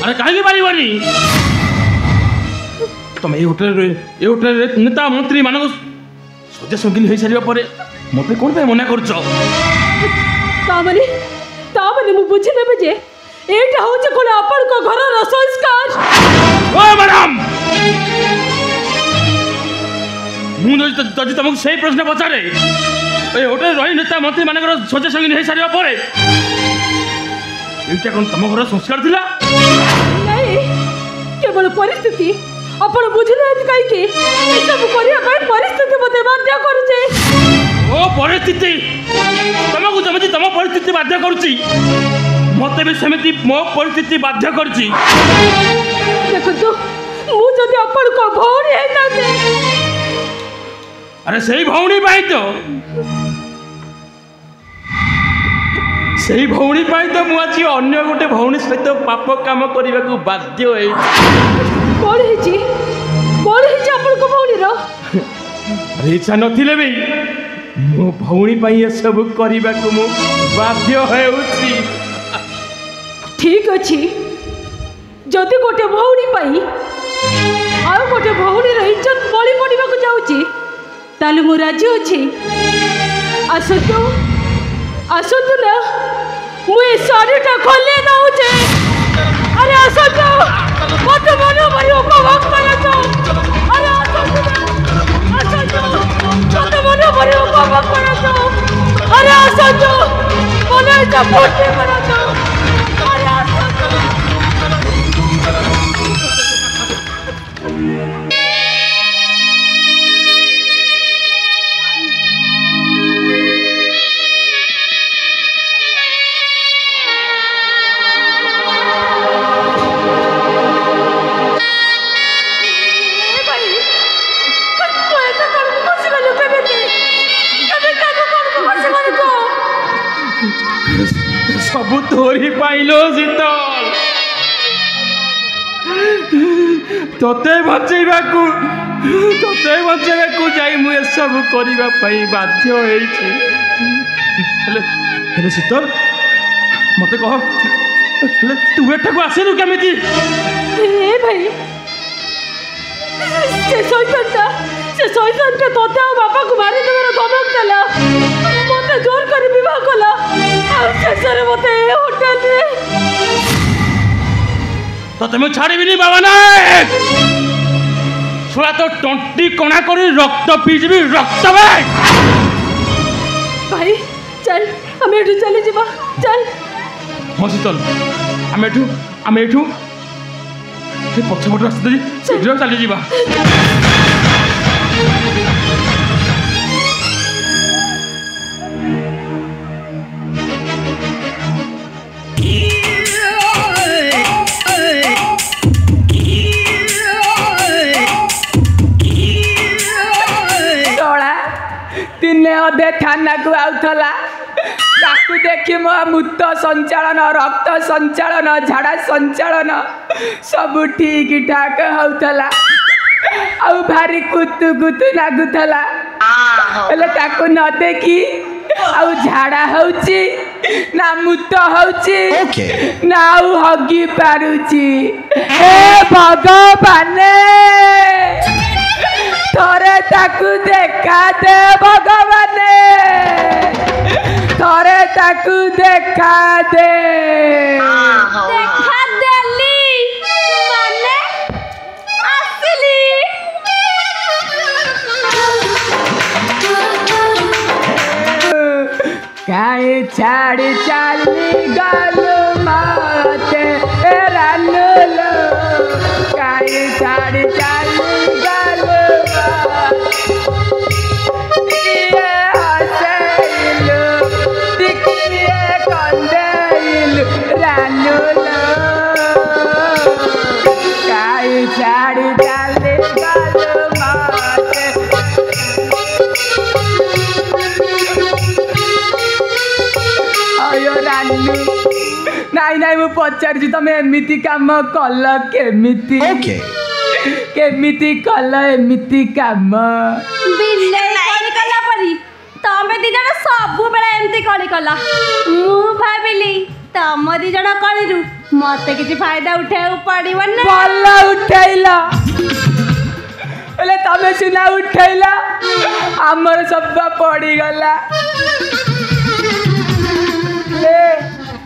अरे कहीं पारिबनी तुम ये होटल नेता मंत्री मान सजा संगीन हो सारा पर मत कौन मना कर ମୁଁ ବୁଝିନେବି ଯେ ଏଇଟା ହେଉଛି କ'ଣ ଆପଣଙ୍କ ଘରର ସଂସ୍କାର ओ मैडम मुझे तुमको सही प्रश्न पचारे ए होटल रही नेता मंत्री मान सजा संगीन हो सारा पर এইটা কোন তম ঘর সংস্কার ଥିଲା নাই কেবল পরিস্থিতি ଆପଣ ବୁଝୁନାହାନ୍ତି କାହିଁକି ଏସବୁ କରିବା ପାଇଁ ପରିସ୍ଥିତି ମୋତେ ବାଧ୍ୟ କରୁଛି ଓ ପରିସ୍ଥିତି ତମକୁ ଯେମିତି ତମ ପରିସ୍ଥିତି ବାଧ୍ୟ କରୁଛି ମୋତେ ବି ସେମିତି ମୋ ପରିସ୍ଥିତି ବାଧ୍ୟ କରୁଛି ଦେଖନ୍ତୁ ମୁଁ ଯଦି ଆପଣଙ୍କ ଭଉଣୀ ହେଇଥାନ୍ତି ଆରେ ସେଇ ଭଉଣୀ ପାଇଁ ତ ସେଇ ଭଉଣୀ ପାଇଁ ତ ମୁଁ ଆଜି ଅନ୍ୟ ଗୋଟେ ଭଉଣୀ ସହିତ ପାପ କାମ କରିବାକୁ ବାଧ୍ୟ ହେଇଛି କ'ଣ ହେଇଛି ଆପଣଙ୍କ ଭଉଣୀର ଇଚ୍ଛା ନଥିଲେ ବି ମୋ ଭଉଣୀ ପାଇଁ ଏସବୁ କରିବାକୁ ମୁଁ ବାଧ୍ୟ ହେଉଛି ଠିକ୍ ଅଛି ଯଦି ଗୋଟେ ଭଉଣୀ ପାଇଁ ଆଉ ଗୋଟେ ଭଉଣୀର ଇଜ୍ଜତ ବଳି ପଡ଼ିବାକୁ ଯାଉଛି ତାହେଲେ ମୁଁ ରାଜି ଅଛି ଆସନ୍ତୁ ନା ମୁଁ ଏ ଶାଢ଼ୀଟା ଖୋଲି ନେଉଛି ଆରେ ଆସନ୍ତୁ ମୋତେ ମନେ କରି ଉପଭୋଗ କରନ୍ତୁ ଆରେ ଆସନ୍ତୁ ମୋତେ ମନେ କରି ଉପଭୋଗ କରନ୍ତୁ ଆରେ ଆସନ୍ତୁ ମନେ ଇଚ୍ଛା ଫୁର୍ତ୍ତି କରନ୍ତୁ ଆରେ ଆସନ୍ତୁ ସବୁ ତୋରି ପାଇଲୋ ଶୀତଲ ତତେ ବଞ୍ଚେଇବାକୁ ଯାଇ ମୁଁ ଏସବୁ କରିବା ପାଇଁ ବାଧ୍ୟ ହେଇଛି ହେଲେ ଶୀତଲ ମତେ କହ ହେଲେ ତୁ ଏଠାକୁ ଆସିଲୁ କେମିତି ଭାଇ ସେ ଶୈତାନଟା ତୋତେ ଆଉ ବାପାକୁ ମାରିଦେବାର ଧମକ ଦେଲା ମତେ ଜୋର କରି ବିବାହ କଲା ଆଉ ଶେଷରେ ମତେ ଏ ହୋଟେଲରେ ତତେ ମୁଁ ଛାଡ଼ିବିନି ବାବା ନାୟକ ଶୁଣା ତ ତଣ୍ଟି କଣା କରି ରକ୍ତ ପିଇଯିବି ରକ୍ତ ଭାଇ ଚାଲ ଆମେ ଏଠୁ ଚାଲିଯିବା ଚାଲ ହଁ ଶୀତଲ ଆମେ ଏଠୁ ପଛପଟେ ରାସ୍ତା ଦେଇ ଶୀଘ୍ର ଚାଲିଯିବା दिने अधे थाना को आउथला ताकू देखी मो मूत संचालन रक्त संचालन झाड़ा संचालन सब ठीक ठाक होउथला आउ भारी कुतु कुतु लागुथला हेले ताकू न देखी आउ झाड़ा होउची ना मूत होउची ना आउ हगी पारुची हे भगवान थोरे ताकू देखा दे भगवान थोरे ताकू देखा दे देखा देली माने आसली काई छाड़ी चाली गलु माते रानुलो काई छाड़ी चाली गलु छाड़ी डाले गाल माते आयो रानू ना ନାଇଁ ନାଇଁ ମୁଁ ପଚାରୁଛି ତମେ ଏମିତି କାମ କଲ କେମିତି କେମିତି କଲ ଏମିତି କାମ ବିଲେଇ କଳି କଲା ପରି ତମେ ଦି ଜଣ ସବୁବେଳେ ଏମିତି କଳି କଲ ମୁଁ ଭାବିଲି ତମ ଦି ଜଣ କଳିରୁ ମତେ କିଛି ଫାଇଦା ଉଠେଇବାକୁ ପଡିବ ନା ଭଲ ଉଠେଇଲ ହେଲେ ତମେ ସିନା ଉଠେଇଲ ଆମର ସବୁ ପଡ଼ିଗଲା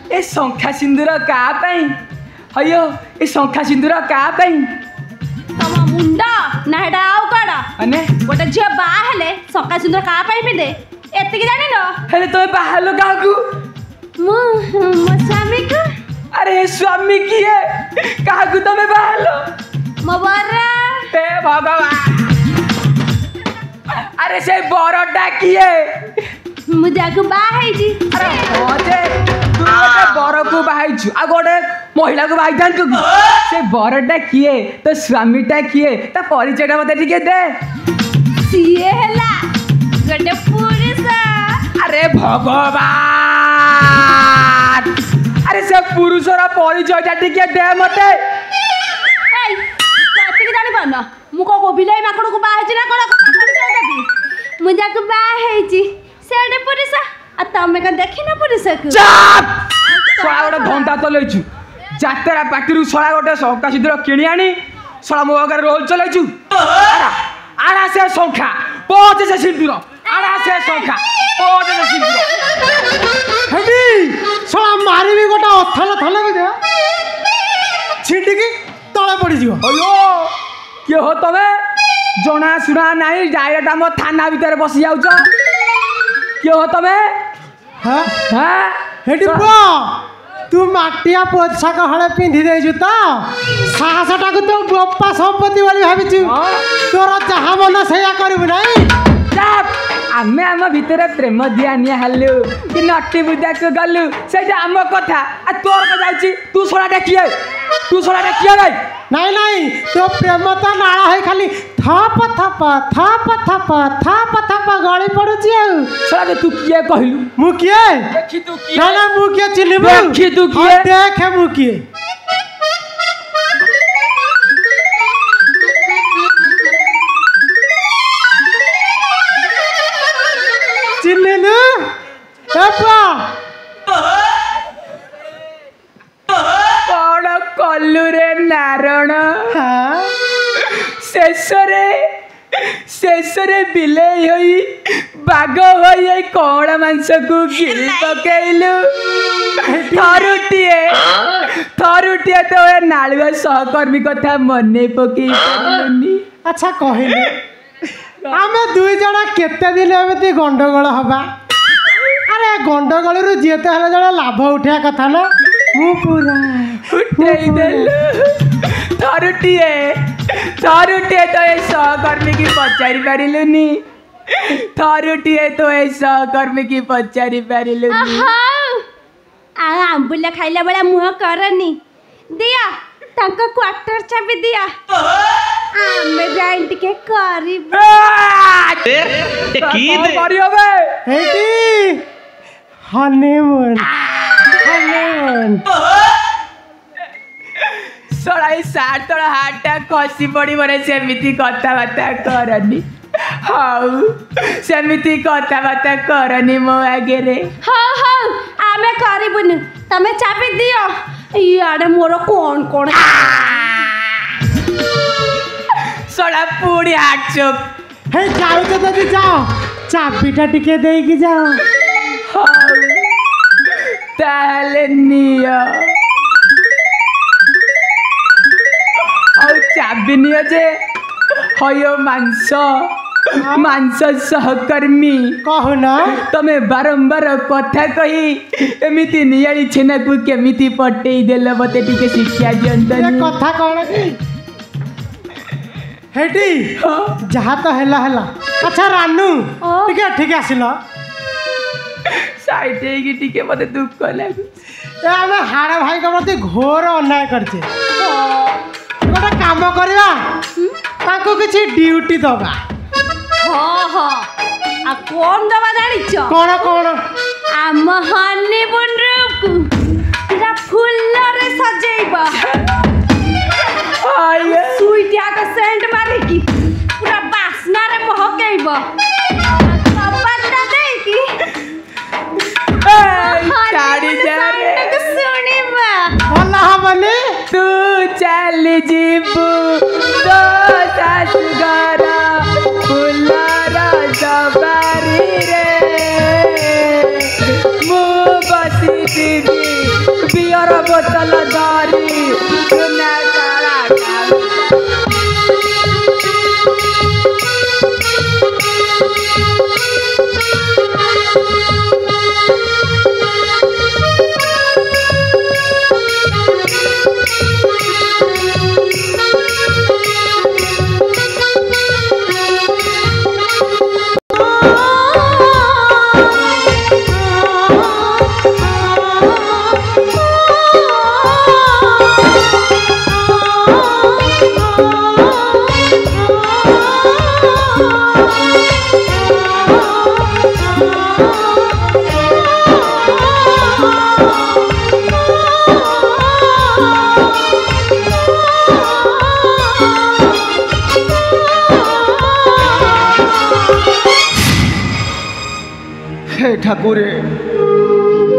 ଏ ଶଙ୍ଖା ସିନ୍ଦୁର କାହା ପାଇଁ ହಯ್യോ ଏ ଶଙ୍ଖା ସିନ୍ଦୁର କାହା ପାଇଁ ତମ ମୁଣ୍ଡ ନା ହେଟା ଆଉ କଣ ମାନେ ଗୋଟେ ଝିଅ ବାହା ହେଲେ ଶଙ୍ଖା ସିନ୍ଦୁର କାହା ପାଇଁ ପିନ୍ଧେ ଏତିକି ଜାଣିନ ହେଲେ ତମେ ବାହାହେଲ କାହାକୁ ମୁଁ ମୋ ସ୍ୱାମୀକୁ ଆରେ ସ୍ୱାମୀ କିଏ କାହାକୁ ତମେ ବାହାହେଲ ମୋ ବର हे भगवान अरे से बरटा किए ମୁଁ ଯାକୁ ବାହା ହେଇଛି अरे जे तू गोटे बर को बाहाइछु आ गोटे महिला को बाहाइ थान तू से बरटा किए तो स्वामीटा किए ता परिचयटा मते टिके दे ସିଏ ହେଲା ଗୋଟେ ପୁରୁଷ अरे भगवान अरे से पुरुषर परिचयटा टिके दे मते ଜାଣିପାରୁନ ମୁଁ କଣ ବିଲେଇ ମାଙ୍କଡକୁ ବାହା ହେଇଛି ନା କଣ ପରିଚୟ ଦେବି ମୁଁ ଯାକୁ ବାହା ହେଇଛି ସେ ଗୋଟେ ପୁରୁଷ ଆଉ ତମେ କଣ ଦେଖିନ ପୁରୁଷକୁ ଶଳା ଗୋଟେ ଧନ୍ଦା ଚଲେଇଛୁ ଯାତ୍ରା ପାଟିରୁ ଶଳା ଗୋଟେ ଶଙ୍ଖା ସିନ୍ଦୁର କିଣି ଆଣି ଶଳା ମୋ ଆଗରେ ରୋଲ ଚଲେଇଛୁ ଆଣା ସେ ଶଙ୍ଖା ପହଞ୍ଚେ ସେ ସିନ୍ଦୁର ଆଣା ସେ ଶଙ୍ଖା ପହଞ୍ଚେ ସେ ସିନ୍ଦୁର ହେଟି ଶଳା ମାରିବି ଗୋଟେ ଅଥଲ ଥଲକୁ ଦେ ଛିଟିକି ତଳେ ପଡ଼ିଯିବ अयो किए हो तमे जना सुना नहीं डायरेक्ट आम थाना भीतर बसी जाऊच किए हो तमे हाँ हाँ हेटी पुआ तू माटिया पोशाक हले पिंधि देजु तो साहसटा को तो बप्पा संपत्ति वाली भाबिछु तोर जहा मन सेया करबु नहीं चाप आमे आम भीतर प्रेम दिया निया हल्लु कि नट्टी बुद्धा को गलु सेटा आम कथा आ तोर को जाउची तू सोलाटा किए भाई नहीं नहीं तो प्रेम तो नाला है खाली थप थप गली पड़ुची आ सोला तू किए कहलु मु किए देखि तू किए ना ना मु किए चिन्हबु देखि तू किए देख मु किए चिन्हनु एपा कौन कलु रे नारण शेषरे बिलेई होई बाघ होई कौड़ा मांस को गिरी पकेलु थरुटिए तो ए नालुआ सहकर्मी कथा मने पकई पारुनी अच्छा कहले आमे दुई जना केते दिन एमती गंडगोल हबा अरे गंडगोल रु जेते हले जणा लाभ उठिया कथा ना मु पूरा उठेई देलु थरुटिए तो ए सहकर्मी की पचारि पारिलुनी थरुटिए तो ए सहकर्मी की पचारि पारिलुनी आंबुला खाइला बेला मुह करनी दिया तांका क्वार्टर चाबी दिया आमे जाइन टिके करी बे हेटी हनीमून सड़ाई सार तोड़ हाटा खसी पड़ी मरे सेमिति कथबार्ता करनी हाउ सेमिति कथबार्ता करनी मो आगे रे हाँ हाँ आमे करिबुन तमे चाबी दियो इयाडे मोर कोन कोन सड़ा पूरी हाट चोक हे जाओ तो जदी जाओ चाबीटा टिके देई जाओ हाउ ताले नियो और चाबी नियो जे हयो मांस सहकर्मी कहना तमे बारंबार कथा कही एमिति नियाली छेना को केमिति पटेई देल मते टिके शिक्षा दियंतनी ये कथा कौन की हेटी जहा तो हेला हेला अच्छा रानू ठीक आसिला साइड की टिके मते दुख लागु ए आमे हाड़ा भाई के प्रति घोर अन्याय करछे गोटे काम करवा ताको किछि ड्यूटी दबा हाँ हाँ आ कौन दवा जानिछ कौन आम हनीमून रूप सेरा फुल्लरे सजेइबा आये सुइटिया के सेंट मारी की पूरा बासना रे महकेइबा पप्पा दे की चाड़ी जा रे सुनिबा भला हमने तू चल जीबू तो सासुगारा फुल्लारा सवारी रे मु बसी दीदी बियर बोतल दारी सुना काला हे ठाकुरे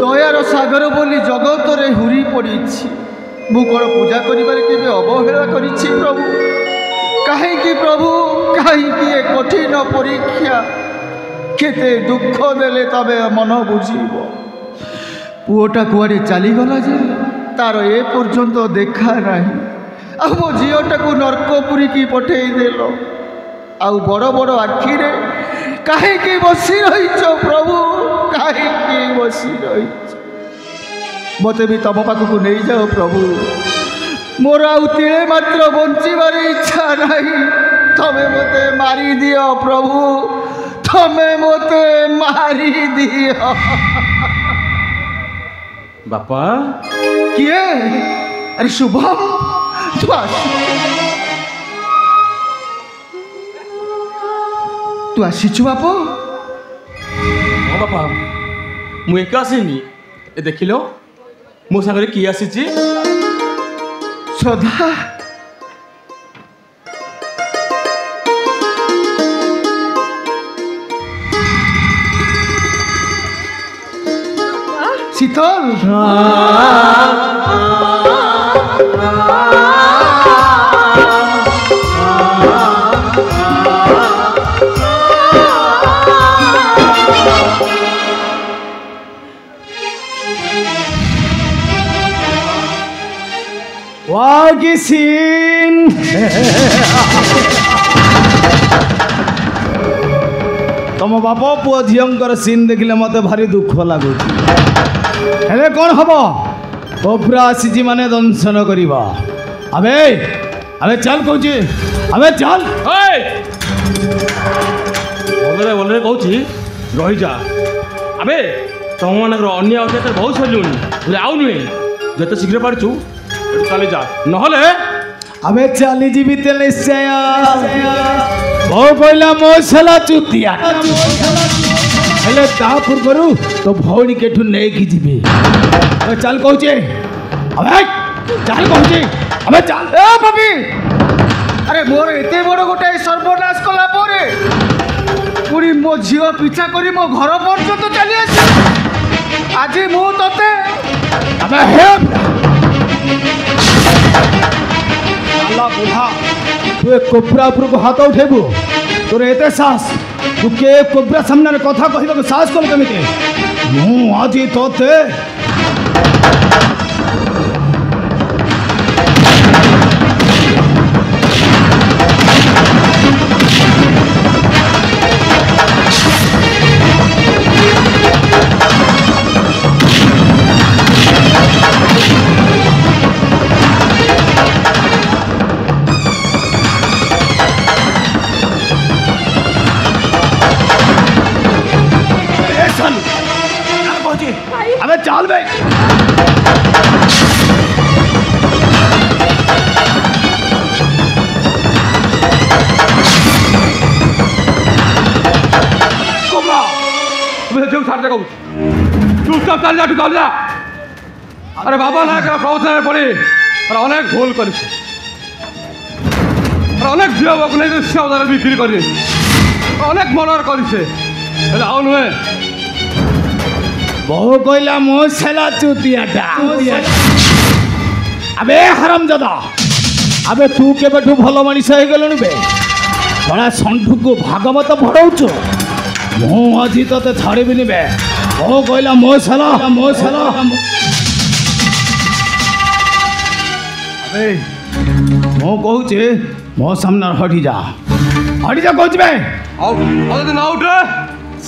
दयार सागर बोली जगत रे हुरी पड़ी मु कौन पूजा करिबारे केबे अवहेला करिछि प्रभु कहीं प्रभु कहीं कठिन परीक्षा केते दुख देले तबे मन बुझीब पुओटा कुआडे चलीगला जे तार ए पर्यंत देखा नहीं आ मो झीटा को नर्कपुरी की पठे देल आ बड़ बड़ आखिरे कहीं बसी रही प्रभु कहीं बसी रही मत भी तम पाखक नहीं जाओ प्रभु मोर आउ तिले मात्र बंचार इच्छा नहीं तमे मते मारी दियो प्रभु तमे मते मारी दियो बापा किए अरे शुभम तू आसीचु बाप हाँ बापा मु एक आसीनी ए देखिल मो सागर किए आसीची श्रद्धा शीतल वाह की सीन तुम बाप पुओ झीर सीन देखले मत भारी दुख लगुच हेले कौन हम कोबरा आसी माने दंशन करवा अबे अबे चल कौच अबे चल बोलरे बोलरे कहूँ रही जा अबे तुम मान अन्य अत्याचार बहुत सरिलुनि आउ नुहे जिते शीघ्र पार्छु चली जा नहले अबे चली जीवी ते निश्चय ओ कहला मो सला चुतिया हेले ता पूर्वरु तो भौणी केठु नै की जीवी अबे चल कहूचे अबे चल कहूचे अबे चल ए बाबी अरे मोर एते बड़ गोटे सर्वनाश कला परे पुरी मो झियो पीछा करी मो घर पर्यंत चली आसी आज मु तते अबे हे अल्लाह बुढ़ा तू एक कोबरा ऊपर को हाथ उठेबू तोर एते साहस तू के कोबरा सामने कथा कहबा साहस कम केमिते मु आज तोते अबे चल बे कोबरा अबे जो सार जगह चुपचाप चल जा तू चल जा আরে বাবা না প্রবচনের পরে ওরা অনেক ভুল করেছে, অনেক ঝিও বক নেই বিক্রি করে অনেক মনার করেছে। আও নুহে বহু কইলা মো সেলা চুতিয়াটা আবে হারামজাদা, আবে তু কেবেঠু ভাল মଣିষ হয়ে গেলুনি বে? বড়া ষଣ୍ଢକୁ ଭାଗବତ ପଢ଼ଉଛୁ? ମୁଁ ଆଜି ତତେ ଛାଡ଼ିବିନି ବେ। ବହୁ କହିଲା ମୋ ସେଲା ଆବେ ମୁଁ କହୁଛି ମୋ ସାମ୍ନାରେ ହଟିଯା କହୁଛି ବେ।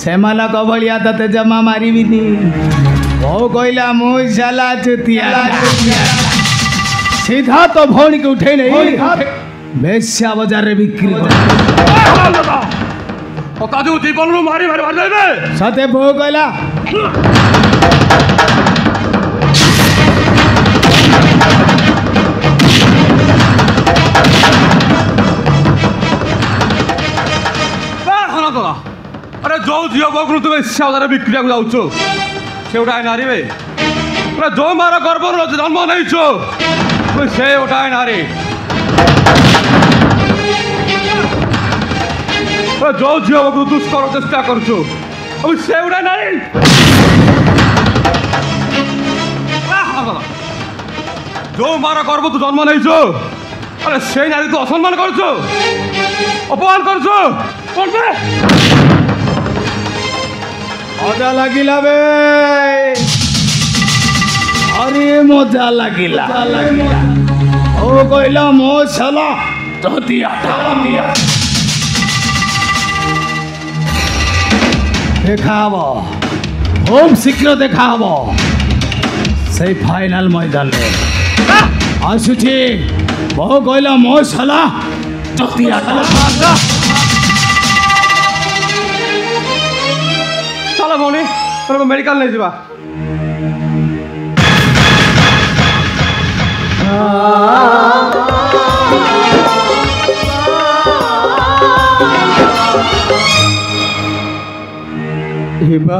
ସେମାନଙ୍କ ଭଳିଆ ତତେ ଜମା ମାରିବିନି। ବହୁ କହିଲା ମୁଁ ସେଲା ଚୁତିଆ ସିଧା ତ ଭଉଣୀକି ଉଠେଇ ନେଇ ବେଶ୍ୟା ବଜାରରେ ବିକ୍ରି ଜୀବନରୁ ମାରି ମାରି ମାରିଦେବେ। ସତେ ବୋଉ କହିଲା আরে ଯୋଉ ଝିଅ ବୋଉକୁ ତୁମେ ବଜାରରେ ବିକ୍ରିବାକୁ ଯାଉଛ ସେ ଗୋଟାଏ ନାରୀ ବେ। ଯୋଉ ମାର ଗର୍ଭରୁ ଜନ୍ମ ନେଇଛ ସେ ଗୋଟାଏ ନାରୀ। ଯୋଉ ଝିଅ ବୋଉକୁ ଦୁଷ୍କର ଚେଷ୍ଟା କରୁଛୁ ସେ ଗୋଟାଏ ନାରୀ। ଯୋଉ ମାର ଗର୍ଭରୁ ଜନ୍ମ ନେଇଛ ଆରେ ସେଇ ନାରୀ ତୁ ଅସମ୍ମାନ କରୁଛୁ, ଅପମାନ କରୁଛୁ। ମଜା ଲାଗିଲା ବେ, ଆରେ ମଜା ଲାଗିଲା। ଓ କହିଲା ମୋ ସେଲା ଦେଖା ହବ, ଖୁବ୍ ଶୀଘ୍ର ଦେଖା ହବ ସେଇ ଫାଇନାଲ ମଇଦାନରେ। ଆସୁଛି ବହୁ କହିଲା ମୋ ସେଲା ଚାଲ ଭଉଣୀ ମେଡିକାଲ ନେଇଯିବା। ହେବା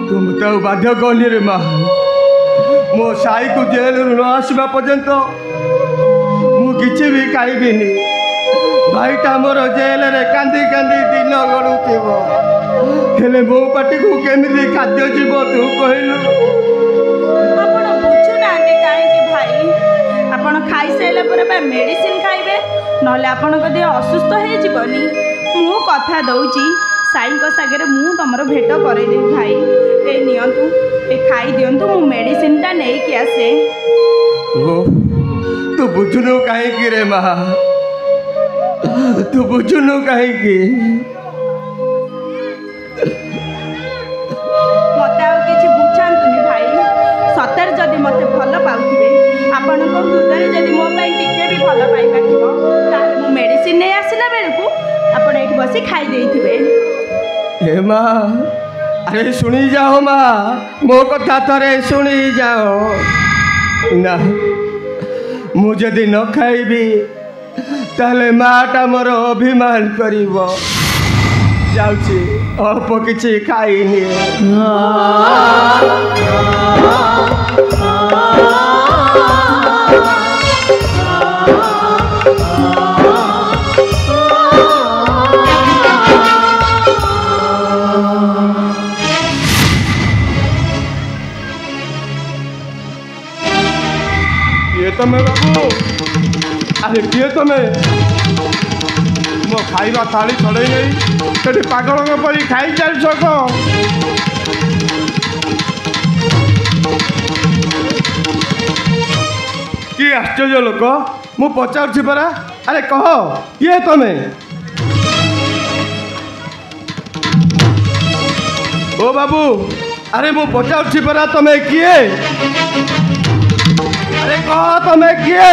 ତୁମେ ତ ବାଧ୍ୟ କଲି ରେ ମା। ମୋ ସାଇକୁ ଜେଲରୁ ନ ଆସିବା ପର୍ଯ୍ୟନ୍ତ ମୁଁ କିଛି ବି ଖାଇବିନି। ଭାଇଟା ମୋର ଜେଲରେ କାନ୍ଦି କାନ୍ଦି ଦିନ ଗଡ଼ୁଥିବ, ହେଲେ ମୋ ପାଟିକୁ କେମିତି ଖାଦ୍ୟ ଯିବ ତୁ କହିଲୁ? ଆପଣ ବୁଝୁନାହାନ୍ତି କାହିଁକି ଭାଇ? ଆପଣ ଖାଇସାରିଲା ପରେ ବା ମେଡ଼ିସିନ ଖାଇବେ, ନହେଲେ ଆପଣଙ୍କ ଦେହ ଅସୁସ୍ଥ ହେଇଯିବନି। ମୁଁ କଥା ଦେଉଛି ସାଇଙ୍କ ସାଙ୍ଗରେ ମୁଁ ତମର ଭେଟ କରେଇଦେବି ଭାଇ। ଏ ନିଅନ୍ତୁ, ଏ ଖାଇଦିଅନ୍ତୁ, ମୁଁ ମେଡ଼ିସିନଟା ନେଇକି ଆସେ। ତୁ ବୁଝୁନୁ କାହିଁକି ରେ ମା? ତୁ ବୁଝୁନୁ କାହିଁକି? ମୋତେ ଆଉ କିଛି ବୁଝାନ୍ତୁନି ଭାଇ। ସତରେ ଯଦି ମୋତେ ଭଲ ପାଉଥିବେ, ଆପଣଙ୍କ ହୃଦୟରେ ଯଦି ମୋ ପାଇଁ ଟିକେ ବି ଭଲ ପାଇବା ଥିବ, ତାହେଲେ ମୁଁ ମେଡ଼ିସିନ ନେଇ ଆସିଲା ବେଳକୁ ଆପଣ ଏଇଠି ବସି ଖାଇ ଦେଇଥିବେ। ହେ ମା, ଆରେ ଶୁଣି ଯାଅ ମା, ମୋ କଥା ଥରେ ଶୁଣି ଯାଅ ନା। ମୁଁ ଯଦି ନ ଖାଇବି ତାହେଲେ ମାଟା ମୋର ଅଭିମାନ କରିବ। ଯାଉଛି ଅଳ୍ପ କିଛି ଖାଇନିଏ। କିଏ ତମେ ବାବୁ? ଆରେ କିଏ ତମେ? ମୋ ଖାଇବା ଥାଳି ଛଡ଼େଇ ନେଇ ସେଠି ପାଗଳଙ୍କ ପରି ଖାଇ ଚାଲିଛ କ'ଣ? କି ଆଶ୍ଚର୍ଯ୍ୟ ଲୋକ, ମୁଁ ପଚାରୁଛି ପରା। ଆରେ କହ କିଏ ତମେ? ଓ ବାବୁ, ଆରେ ମୁଁ ପଚାରୁଛି ପରା ତମେ କିଏ? আরে কহ তুমি কে?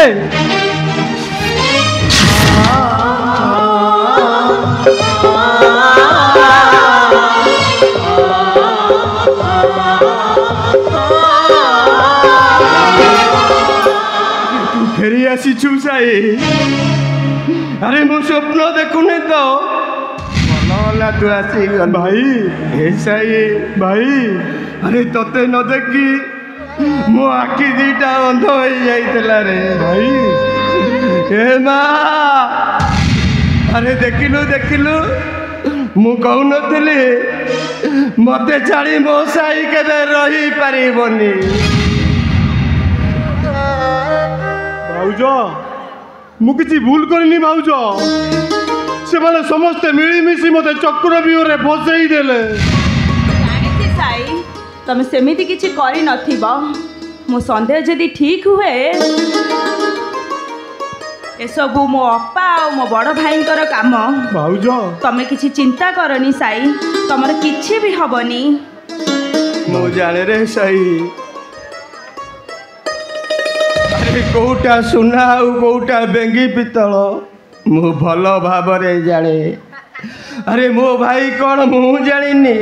তুই ফেরি আসিছু সাই? আরে মু স্বপ্ন দেখুনি তো, ଭଲ ତୁ ଆସିଗଲ ଭାଇ। ଏସାଇ ଭାଇ, ଆରେ ତତେ ନ ଦେଖି ମୋ ଆଖି ଦିଟା ଅନ୍ଧ ହେଇଯାଇଥିଲା ରେ ଭାଇ। ଏ ମା, ଆରେ ଦେଖିଲୁ ଦେଖିଲୁ, ମୁଁ କହୁନଥିଲି ମତେ ଛାଡ଼ି ମୋ ସାଇ କେବେ ରହିପାରିବନି। ଭାଉଜ, ମୁଁ କିଛି ଭୁଲ କରିନି ଭାଉଜ। ସେମାନେ ସମସ୍ତେ ମିଳିମିଶି ମତେ ଚକ୍ର ବିହରେ ଫସେଇ ଦେଲେ। ଜାଣିଛି ସାଇ, ତମେ ସେମିତି କିଛି କରିନଥିବ। ମୋ ସନ୍ଦେହ ଯଦି ଠିକ୍ ହୁଏ, ଏସବୁ ମୋ ଅପା ଆଉ ମୋ ବଡ଼ ଭାଇଙ୍କର କାମ। ଭାଉଜ, ତମେ କିଛି ଚିନ୍ତା କରନି ସାଇ, ତମର କିଛି ବି ହବନି। ମୁଁ ଜାଣେ ରେ ସାଇ, ଆରେ କୋଉଟା ସୁନା ଆଉ କୋଉଟା ବେଙ୍ଗି ପିତ୍ତଳ ମୁଁ ଭଲ ଭାବରେ ଜାଣେ। ଆରେ ମୋ ଭାଇ କ'ଣ ମୁଁ ଜାଣିନି?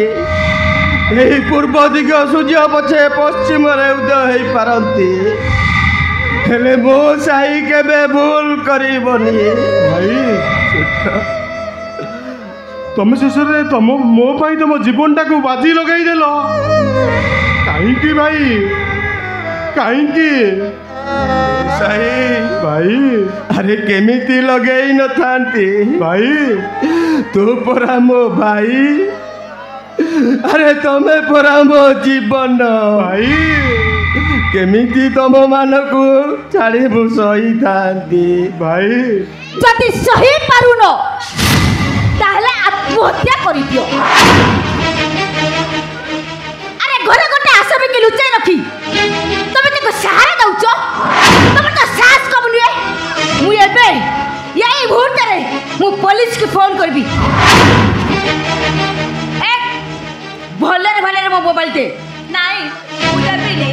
ଏହି ପୂର୍ବ ଦିଗ ସୂର୍ଯ୍ୟ ପଛେ ପଶ୍ଚିମରେ ଉଦୟ ହେଇପାରନ୍ତି, ହେଲେ ମୋ ସାଇ କେବେ ଭୁଲ କରିବନି। ଭାଇ, ତମେ ଶେଷରେ ମୋ ପାଇଁ ତମ ଜୀବନଟାକୁ ବାଜି ଲଗାଇଦେଲ। କାହିଁକି ଭାଇ, କାହିଁକି? ସାଇ ଭାଇ, ଆରେ କେମିତି ଲଗେଇ ନଥାନ୍ତି ଭାଇ, ତୁ ପରା ମୋ ଭାଇ। ଆରେ ତମେ ପରା ମୋ ଜୀବନ ଭାଇ। କେମିତି ତମ ମାନଙ୍କୁ ଛାଡ଼ି ମୁଁ ସହିଥାନ୍ତି ଭାଇ। ଯଦି ସହି ପାରୁନ ତାହେଲେ ଆତ୍ମହତ୍ୟା କରିଦିଅ। ଆରେ ଘରେ ଗୋଟେ ଆସାମୀକି ଲୁଚାଇ ରଖି ତମେ ତାକୁ ସାହାରା ଦଉଛ? ତମର ତ ସାହସ କମ ନୁହେଁ। ମୁଁ ଏବେ ଏଇ ମୁହୂର୍ତ୍ତରେ ମୁଁ ପୋଲିସକୁ ଫୋନ କରିବି। ଭଲରେ ଭଲରେ ମୋ ମୋବାଇଲ ଦେ। ନାଇଁ, ମୁଁ ଦେବିନି।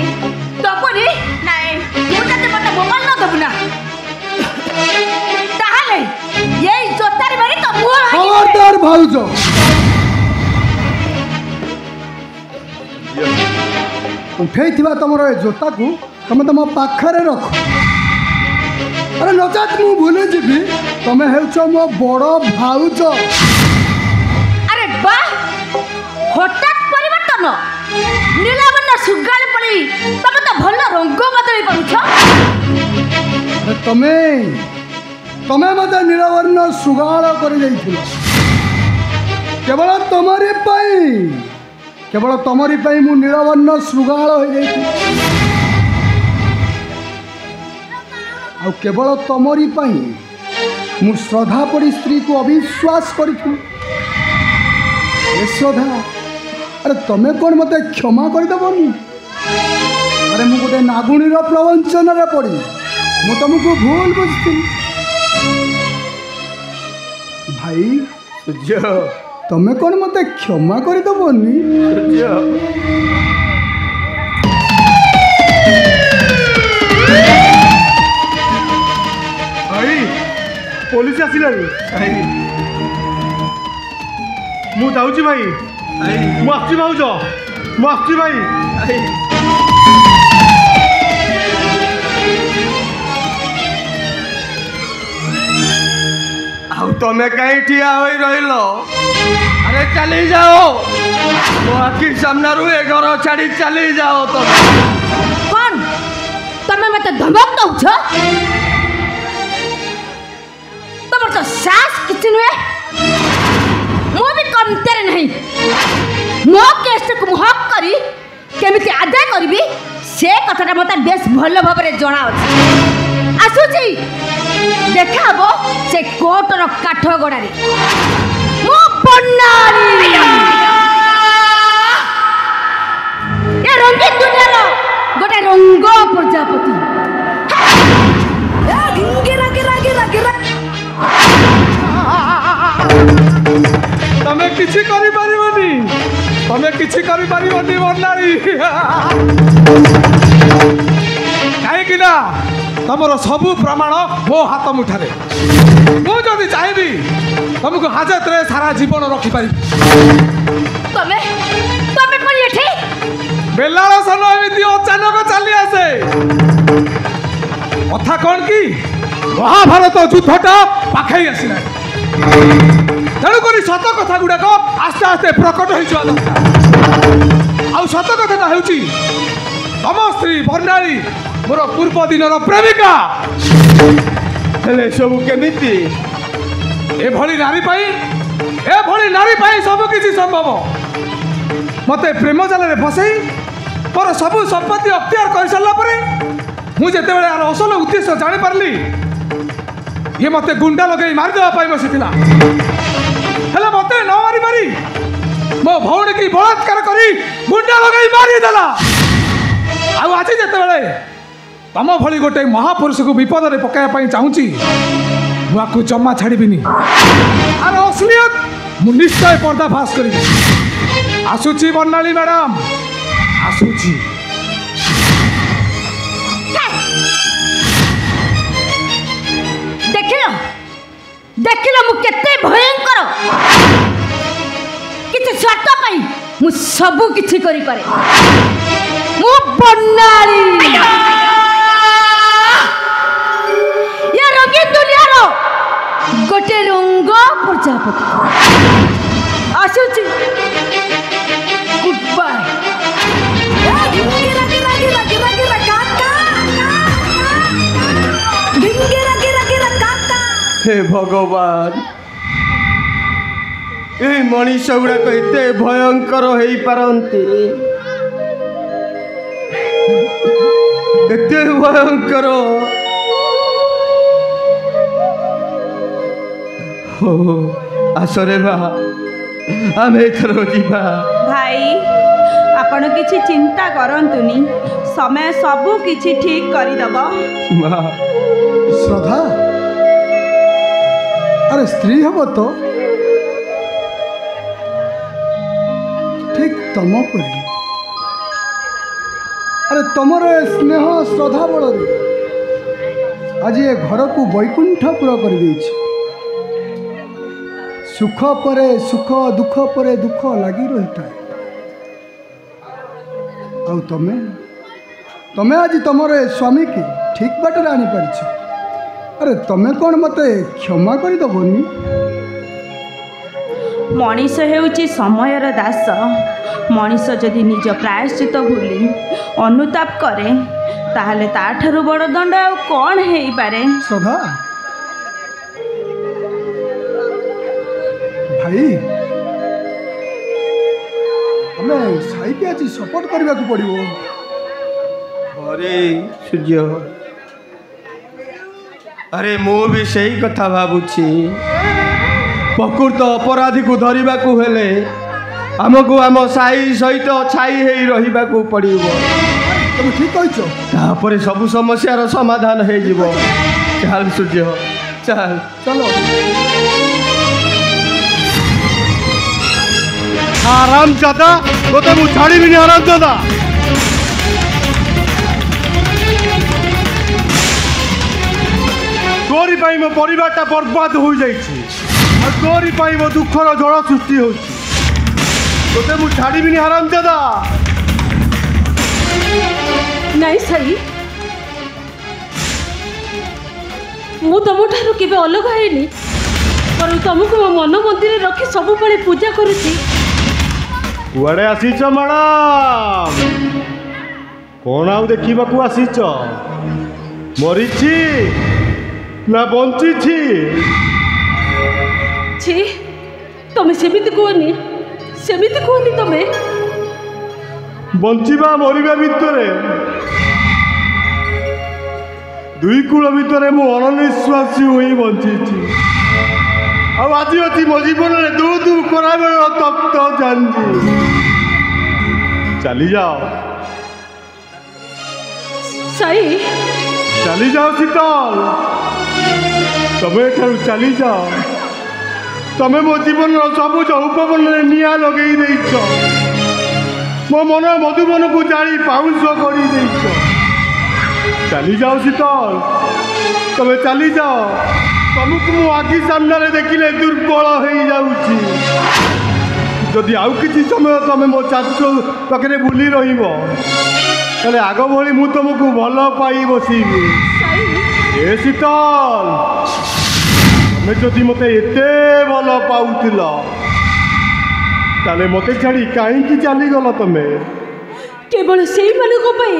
ଦବୁନି? ନାଇଁ, ମୁଁ ଯଦି ମତେ ମୋବାଇଲ ନ ଦବୁ ନା, ତାହେଲେ ଏଇ ଜୋତାରେ ମାରି ତ ମୁହଁ ଖବରଦାର ଭାଉଜ, ଉଠେଇଥିବା ତମର ଏ ଜୋତାକୁ ତମେ ତମ ପାଖରେ ରଖ। ଆରେ ନଚେତ୍ ମୁଁ ଭୁଲି ଯିବି ତମେ ହେଉଛ ମୋ ବଡ଼ ଭାଉଜ। ଆରେ ବା, ହଠାତ୍ ପରିବର୍ତ୍ତନ। ନୀଳବର୍ଣ୍ଣ ସୁଗାଳି ପଡ଼ି ତମେ ତ ଭଲ ରଙ୍ଗ ବଦଳେଇ ପାରୁଛ। ତମେ ମତେ ନୀଳବର୍ଣ୍ଣ ସୁଗାଳ କରିଦେଇଥିଲ କେବଳ ତମରି ପାଇଁ। କେବଳ ତମରି ପାଇଁ ମୁଁ ନୀଳବର୍ଣ୍ଣ ଶୃଗାଳ ହୋଇଯାଇଥିଲି, ଆଉ କେବଳ ତମରି ପାଇଁ ମୁଁ ଶ୍ରଦ୍ଧା ପଡ଼ି ସ୍ତ୍ରୀକୁ ଅବିଶ୍ୱାସ କରିଥିଲି। ଏ ଶ୍ରଦ୍ଧା, ଆରେ ତମେ କ'ଣ ମୋତେ କ୍ଷମା କରିଦେବନି? ଆରେ ମୁଁ ଗୋଟେ ନାଗୁଣୀର ପ୍ରବଞ୍ଚନାରେ ପଡ଼ି ମୁଁ ତମକୁ ଭୁଲ ବୁଝିଥିଲି। ଭାଇ ସୂର୍ଯ୍ୟ, ତମେ କ'ଣ ମୋତେ କ୍ଷମା କରିଦେବନି? ସୂର୍ଯ୍ୟ, ଭାଇ ପୋଲିସ ଆସିଲାଣି। ମୁଁ ଯାଉଛି ଭାଇ। ମୁଁ ଆସୁଛି ଭାଉଜ, ମୁଁ ଆସୁଛି ଭାଇ। ଆଉ ତମେ କାହିଁ ଠିଆ ହୋଇ ରହିଲ? ଆରେ ଚାଲି ଯାଅ, ମୋ ଆଖି ସାମ୍ନାରୁ ଏ ଘର ଛାଡ଼ି ଚାଲି ଯାଅ। ତମେ କ'ଣ ତମେ ମତେ ଧମକ ଦଉଛ? ତମର ତ ସାହସ କିଛି ନୁହେଁ। ମୁଁ ବି କମତରେ ନାହିଁ। ମୋ କେସକୁ ମୁଁ ହକ୍ କରି କେମିତି ଆଦାୟ କରିବି ସେ କଥାଟା ମୋତେ ବେଶ ଭଲ ଭାବରେ ଜଣାଅଛି। ଆସୁଛି, ଦେଖା ହବ ସେ କୋର୍ଟର କାଠ ଗଡ଼ାରେ। ମୁଁ ବନାରୀ, ଏ ରଙ୍ଗୀନ ଦୁନିଆର ଗୋଟେ ରଙ୍ଗ ପ୍ରଜାପତି। ତମେ କିଛି କରିପାରିବନି, ତମେ କିଛି କରିପାରିବନି ବନାରୀ। କାହିଁକି ନା ତମର ସବୁ ପ୍ରମାଣ ମୋ ହାତ ମୁଠାରେ। ମୁଁ ଯଦି ଚାହିଁବି ତମକୁ ହାଜତରେ ସାରା ଜୀବନ ରଖିପାରିବି। ତମେ ତମେ ପୁଣି ଏଠି? ବେଲାଳ ସନ ଏମିତି ଅଚାନକ ଚାଲି ଆସେ। କଥା କ'ଣ କି, ମହାଭାରତ ଯୁଦ୍ଧଟା ପାଖେଇ ଆସିଲାଣି। तेणुक सत कथा गुड़ाक आस्ते आस्ते प्रकट हो सत कथा हूँ तम स्त्री बर्णाली मोर पूर्व दिन प्रेमिका हेले सब केमिति एभली नारी पाई सब किसी संभव मते प्रेम जाल फसई मोर सबू संपत्ति अख्तियार कर सारा मुझे यार असल उद्देश्य जानी पारली ये मते गुंडा लगे मारिदेवा बसीला हेले मते न मारी मारी मो भौणी की बलात्कार करी गुंडा लगे मारिदेला आज जिते तम भली गोटे महापुरुष को विपद में पकाइबा चाहूँगी मुझे जमा छाड़बी आर असलियत मु निश्चय पर्दाफाश करी आसुची बर्णाली मैडम आसुची देखिल मु केते भयंकर किछि स्वार्थ पाई मु सब किछि करि पारे मु बर्णाली या रंगीन दुनिया रो गोटे रंग प्रजापति आसुची गुड बाय हे भगवान ए मनीष गुड़ाक एत भयंकर हो पारती एत भयंकर आसरे बा आम एथर जीवा भाई आपण किछि चिंता करंतुनी समय सबू किछि ठीक करिदब श्रद्धा अरे स्त्री हम तो ठीक तम परी अरे तुमर स्नेह श्रद्धा बल आज ये घर को वैकुंठपुर कर सुख परे सुख दुख परे दुख लगी रही है आ तमें आज तुमर स्वामी की ठीक बाटर आनी पारिछ अरे तमें कौन मते क्षमा करदबनी मनीष हेउची समयर दास मनीष जदि निज प्रायश्चित भूली अनुताप करे ताहले ताठारु बड़ दंड आ कौन हेई पारे सदा भाई हमें साई के आज सपोर्ट करने को पड़ो अरे सूर्य अरे मु भी सही कथा भावुची प्रकृत अपराधी को धरवा हेले आमको आम साई सहित छाई हो रहा पड़ो तुम ठीक कह तापर सब समस्यार समाधान हो चल सूर्य चल चलो आराम दादा तो मुझे छाड़ी आराम दादा तोरी पाई मो परिवारटा बर्बाद हो जाइए तोरी पाई मो दुखर जल सृष्टि होते मुझे छाड़ी आराम दादा नहीं सही मु तुम ठार के अलग है पर तुमको मो मन मंदिर रखी सब पूजा करुची कुआड़े आसीच मैडम कौन आउ देखा आसीच मरीची ना बंची छी तुम सेमिति कहनी तुम बंचीबा मरिबा भितरे दुई कूल भितरे मु अनिश्वासी होई बंची आज अच्छी मो जीवन में दू दू करावे तप्त जानजी चली जाओ सही चली जाओ शीतल तमें ठार चली जाओ तमें मो जीवन सबुज उपवन में निआ लगे देच मो मन मधुबन को जाली पाउंस कर चली जाओ शीतल तमें चली जाओ तुमको मो आखि सामने देखिले दुर्बल हो जाऊँगी जदि आउ कि समय तुम मो चाचू पाखे बुली रे आग भली मु तुमको भल पाई बसबी ए शीतल ତମେ ଯଦି ମୋତେ ଏତେ ଭଲ ପାଉଥିଲ ତାହେଲେ ମୋତେ ଛାଡ଼ି କାହିଁକି ଚାଲିଗଲ ତମେ? କେବଳ ସେଇମାନଙ୍କ ପାଇଁ।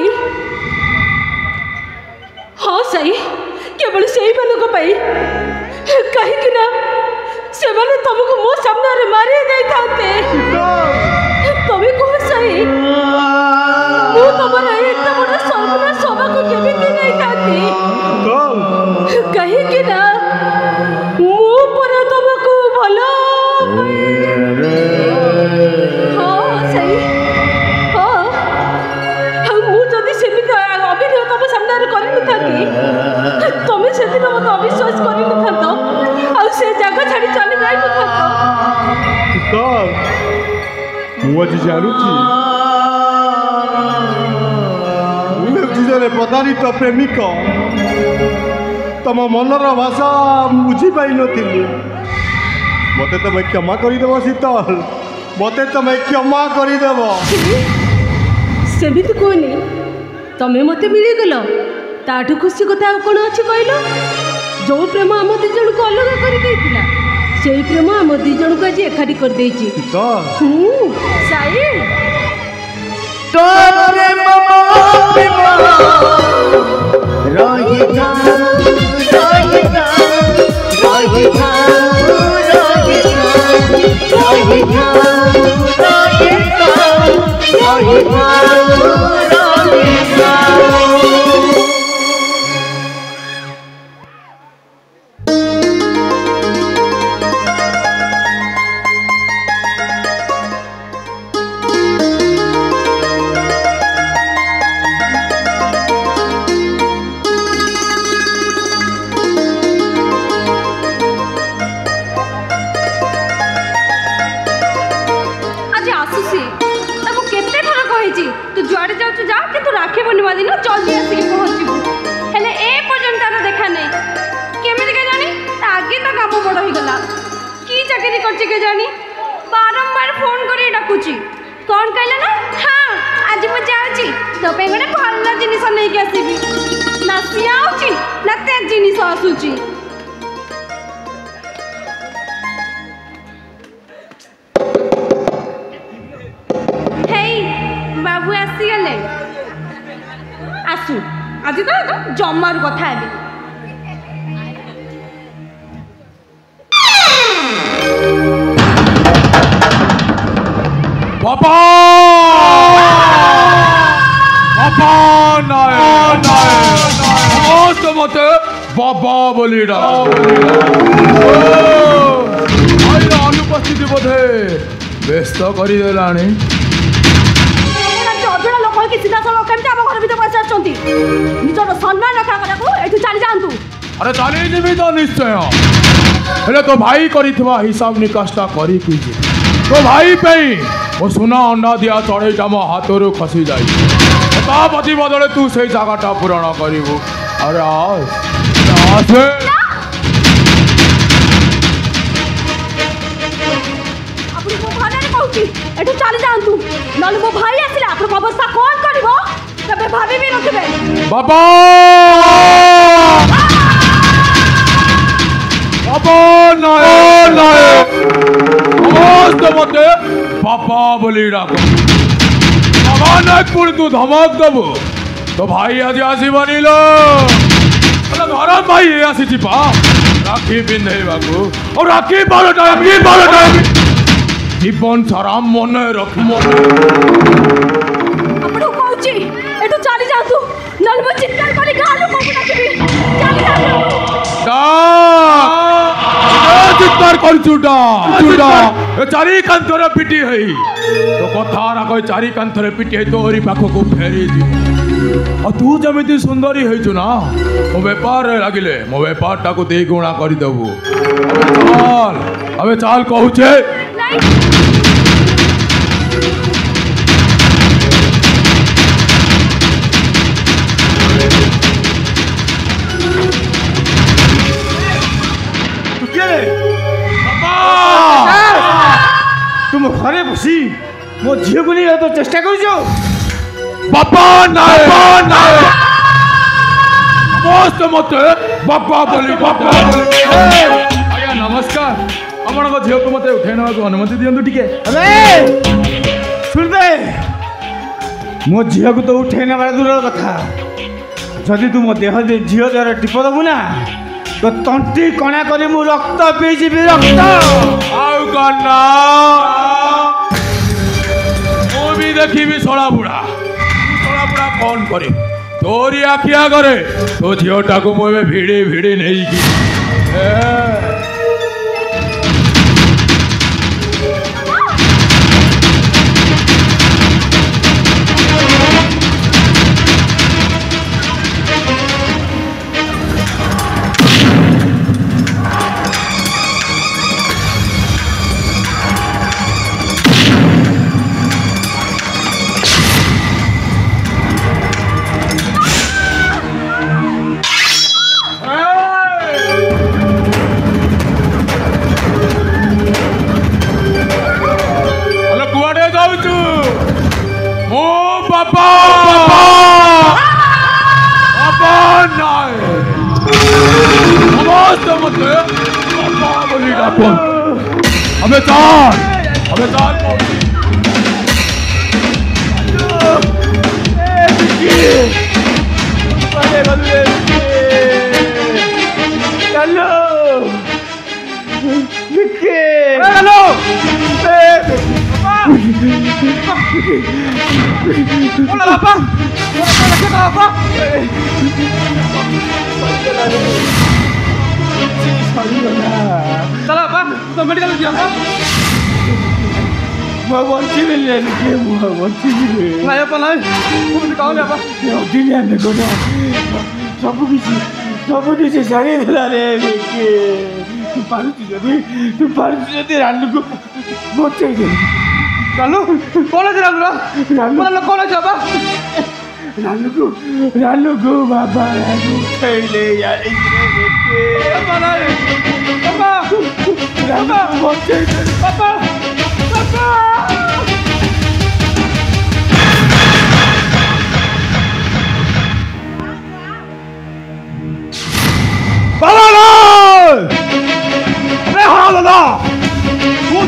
ହଁ ସାଇ, କେବଳ ସେଇମାନଙ୍କ ପାଇଁ। କାହିଁକି ନା ସେମାନେ ତମକୁ ମୋ ସାମ୍ନାରେ ମାରି ଦେଇଥାନ୍ତେ। ତମେ କୁହ ସାଇ, ମୁଁ ତମର ଏତେ ବଡ଼ ସର୍ବନାଶ ହବାକୁ କେମିତି ଦେଇଥାନ୍ତି? କାହିଁକି ନା ମୁଁ ପରା ତମକୁ ଭଲ। ହଁ ସାଇ, ହଁ। ମୁଁ ଯଦି ସେମିତି ଅଭିନୟ ତମ ସାମ୍ନାରେ କରିନଥାନ୍ତି, ତମେ ସେଦିନ ମୋତେ ଅବିଶ୍ୱାସ କରିନଥାନ୍ତ, ଆଉ ସେ ଜାଗା ଛାଡ଼ି ଚାଲି ଯାଇନଥାନ୍ତ। ମୁଁ ଆଜି ଜାଣୁଛି ମୁଁ ହେଉଛି ଜଣେ ପ୍ରତାରିତ ପ୍ରେମିକ। ତମ ମନର ଭାଷା ମୁଁ ବୁଝିପାରିନଥିଲି। ମୋତେ ତମେ କ୍ଷମା କରିଦେବ ଶୀତଲ, ମୋତେ ତମେ କ୍ଷମା କରିଦେବ। ସେମିତି କୁହନି, ତମେ ମୋତେ ମିଳିଗଲ, ତାଠୁ ଖୁସି କଥା ଆଉ କ'ଣ ଅଛି କହିଲ? ଯେଉଁ ପ୍ରେମ ଆମ ଦୁଇ ଜଣକୁ ଅଲଗା କରିଦେଇଥିଲା, ସେଇ ପ୍ରେମ ଆମ ଦୁଇ ଜଣକୁ ଆଜି ଏକାଠି କରିଦେଇଛି। ସାଇ, ବାବୁ ଆସିଗଲେ। ଆସୁ, ଆଜି ତ ଜମାରୁ କଥା ହେବି। ବାପା ବାପା ନାଇଁ ସମସ୍ତେ ମତେ ବାବା ବୋଲି ଅନୁପସ୍ଥିତି ବୋଧେ ବ୍ୟସ୍ତ କରିଦେଲାଣି। ଅଜଣା ଲୋକ ହେଇକି ସିଧାସଳଖ କେମିତି ଆମ ଘର ଭିତରେ ପଶି ଆସୁଛନ୍ତି? ନିଜର ସମ୍ମାନ ରକ୍ଷା କରିବାକୁ ଏଠୁ ଚାଲି ଯାଆନ୍ତୁ। ଆରେ ଚାଲିଯିବି ତ ନିଶ୍ଚୟ, ହେଲେ ତୋ ଭାଇ କରିଥିବା ହିସାବ ନିକାଶଟା କରିକି ତୋ ଭାଇ ପାଇଁ ମୋ ସୁନା ଅଣ୍ଡା ଦିଆ ଚଢ଼େଇଟା ମୋ ହାତରୁ ଖସି ଯାଇଛି। ତା ପ୍ରତି ବଦଳରେ ତୁ ସେଇ ଜାଗାଟା ପୂରଣ କରିବୁ। ଆରେ ଆସେ। ଏଠୁ ଚାଲି ଯାଆନ୍ତୁ, ନହେଲେ ମୋ ଭାଇ ଆସିଲେ ଆପଣଙ୍କ ଅବସ୍ଥା କ'ଣ କରିବ ତେବେ ଭାବିବି ନଥିବେ। ବାପା ବାପା ସମସ୍ତେ ମତେ ବାପା ବୋଲି ଡାକ। ବାବା ନାଇଁ ପୁଣି ତୁ ଧମକ ଦେବୁ। ତୋ ଭାଇ ଆଜି ଆସିବନି ଲୋ, ଧରମ ଭାଇ ଆସିଛି ପା ରାକ୍ଷୀ ପିନ୍ଧେଇବାକୁ। ଆଉ ରାକ୍ଷୀ ବାରଟା জীবন সারা মনে রাখবো। আপনাকে কହୁছি এটু চালি যাতু, নলে মো চিৎকার করে গাঁ লোককে ডাকিবি। চালি যাতু। চিৎকার করছুটা এ চারি কান্থরে পিটি হই তো কথা রাখ চারি কান্থরে পিটি হই তোরি পাখকু ফেরি দিব। আর তু যেমিতি সুন্দরী হইছু না, মো বেপারে লাগিলে মো বেপারটাকে দেই গুণা করে দেবু। আবে চাল কহুছে। तुम घरे बसी मो झील को नहीं तो चेष्टा कर बापा नाय मस्त मत बापा बोली नमस्कार आपण झील को मत उठाई ना अनुमति दिंतु टिके शुण दे मो झील को तो उठे ना दूर कथा जदि तू मो देह झील देह टीप दबू ना तो तंटी कणा कर मु रक्त पीजी रक्त आउ कन्ना मु भी देखी शला बुढ़ा कौन करे तोरी आखिया करे तो झीटा को मुझे भिड़ी भिड़ी नहीं की हमें चाल चला apa? तो मेडिकल दिया apa? Mau bonci beli ni, mau bonci beli. Nggak apa lagi? Kamu tahu apa? Ya, dilihat ni kau dah. Sabu kisi cari lari ni. Tu baru jadi randu ko bonci ni. Lalu, kolej randu, mana kolej apa? Randu ko bapa randu khele ya ini ni. Apa lagi? Apa? Randu bonci ni. Apa?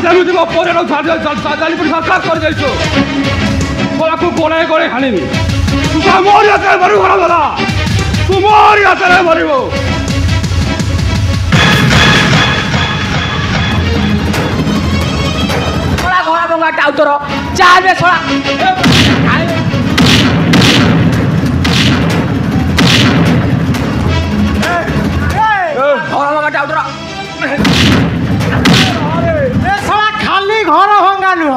ଯେମିତି ମୋ ପରିବାର ଜାଲି ପଡ଼ି ସାକାର କରିଯାଇଛୁ ବୋଲାକୁ ବନାଇ କରି ହାଣିବି ତୁ ମୋରି ହାତରେ ମରିବୁ ଘର ଗଲା ତୁ ମୋରି ହାତରେ ମରିବୁ ଶଳା ଘର ଭଙ୍ଗା ଟାଉତର ଚାଲେ ଶଳା ଘର ଭଙ୍ଗା ଟାଉତର घर भंगा नुह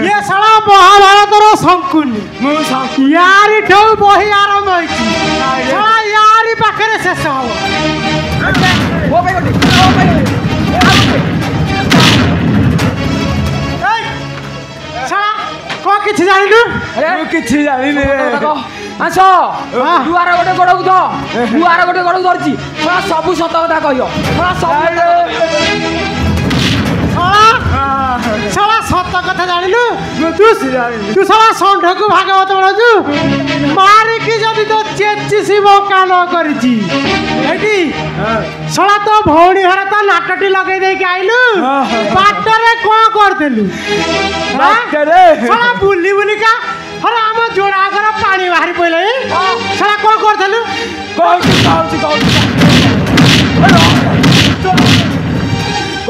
ये साला महाभारतर शंकुनी यारी ठेउ बही आरंभ होइछि साला यारी पाखरे शेष हो साला को किछि जानिनु ମୁଁ କିଛି ଜାଣିନି ଆସ ଦୁଆର ଗୋଟେ ଗୋଡକୁ ଧ ଦୁଆର ଗୋଟେ ଗୋଡକୁ ଧରିଛି ସବୁ ସତ କଥା କହିବ साला सत कथा जानिलु तू साला षंढ को भागवत बळजु मारी की जदी तो चेची शिव कान करछि एटी साला तो भौणी हर तो नाटटी लगे दे के आइलु बाटरे को करदेलु बाटरे साला बुली बुली का हला हम जोड़ा घर पानी बाहरी पइले साला को करदेलु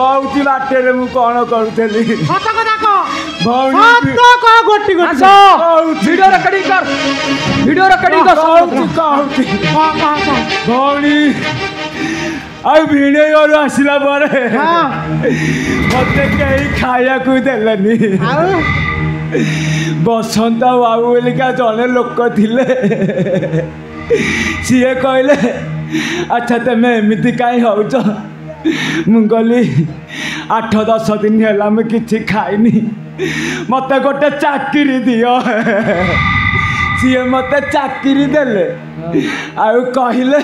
कौची बाटे मु कौन करूली सत कथा को गोटी गोटी वीडियो रिकॉर्डिंग कर भौणी ଆଉ ଭିଣେଇ ଘରୁ ଆସିଲା ପରେ ମତେ କେହି ଖାଇବାକୁ ଦେଲେନି ବସନ୍ତ ବାବୁ ବୋଲିକା ଜଣେ ଲୋକ ଥିଲେ ସିଏ କହିଲେ ଆଚ୍ଛା ତମେ ଏମିତି କାହିଁ ହଉଛ ମୁଁ ଗଲି 8-10 ଦିନ ହେଲା ମୁଁ କିଛି ଖାଇନି ମତେ ଗୋଟେ ଚାକିରି ଦିଅ ସିଏ ମତେ ଚାକିରି ଦେଲେ ଆଉ କହିଲେ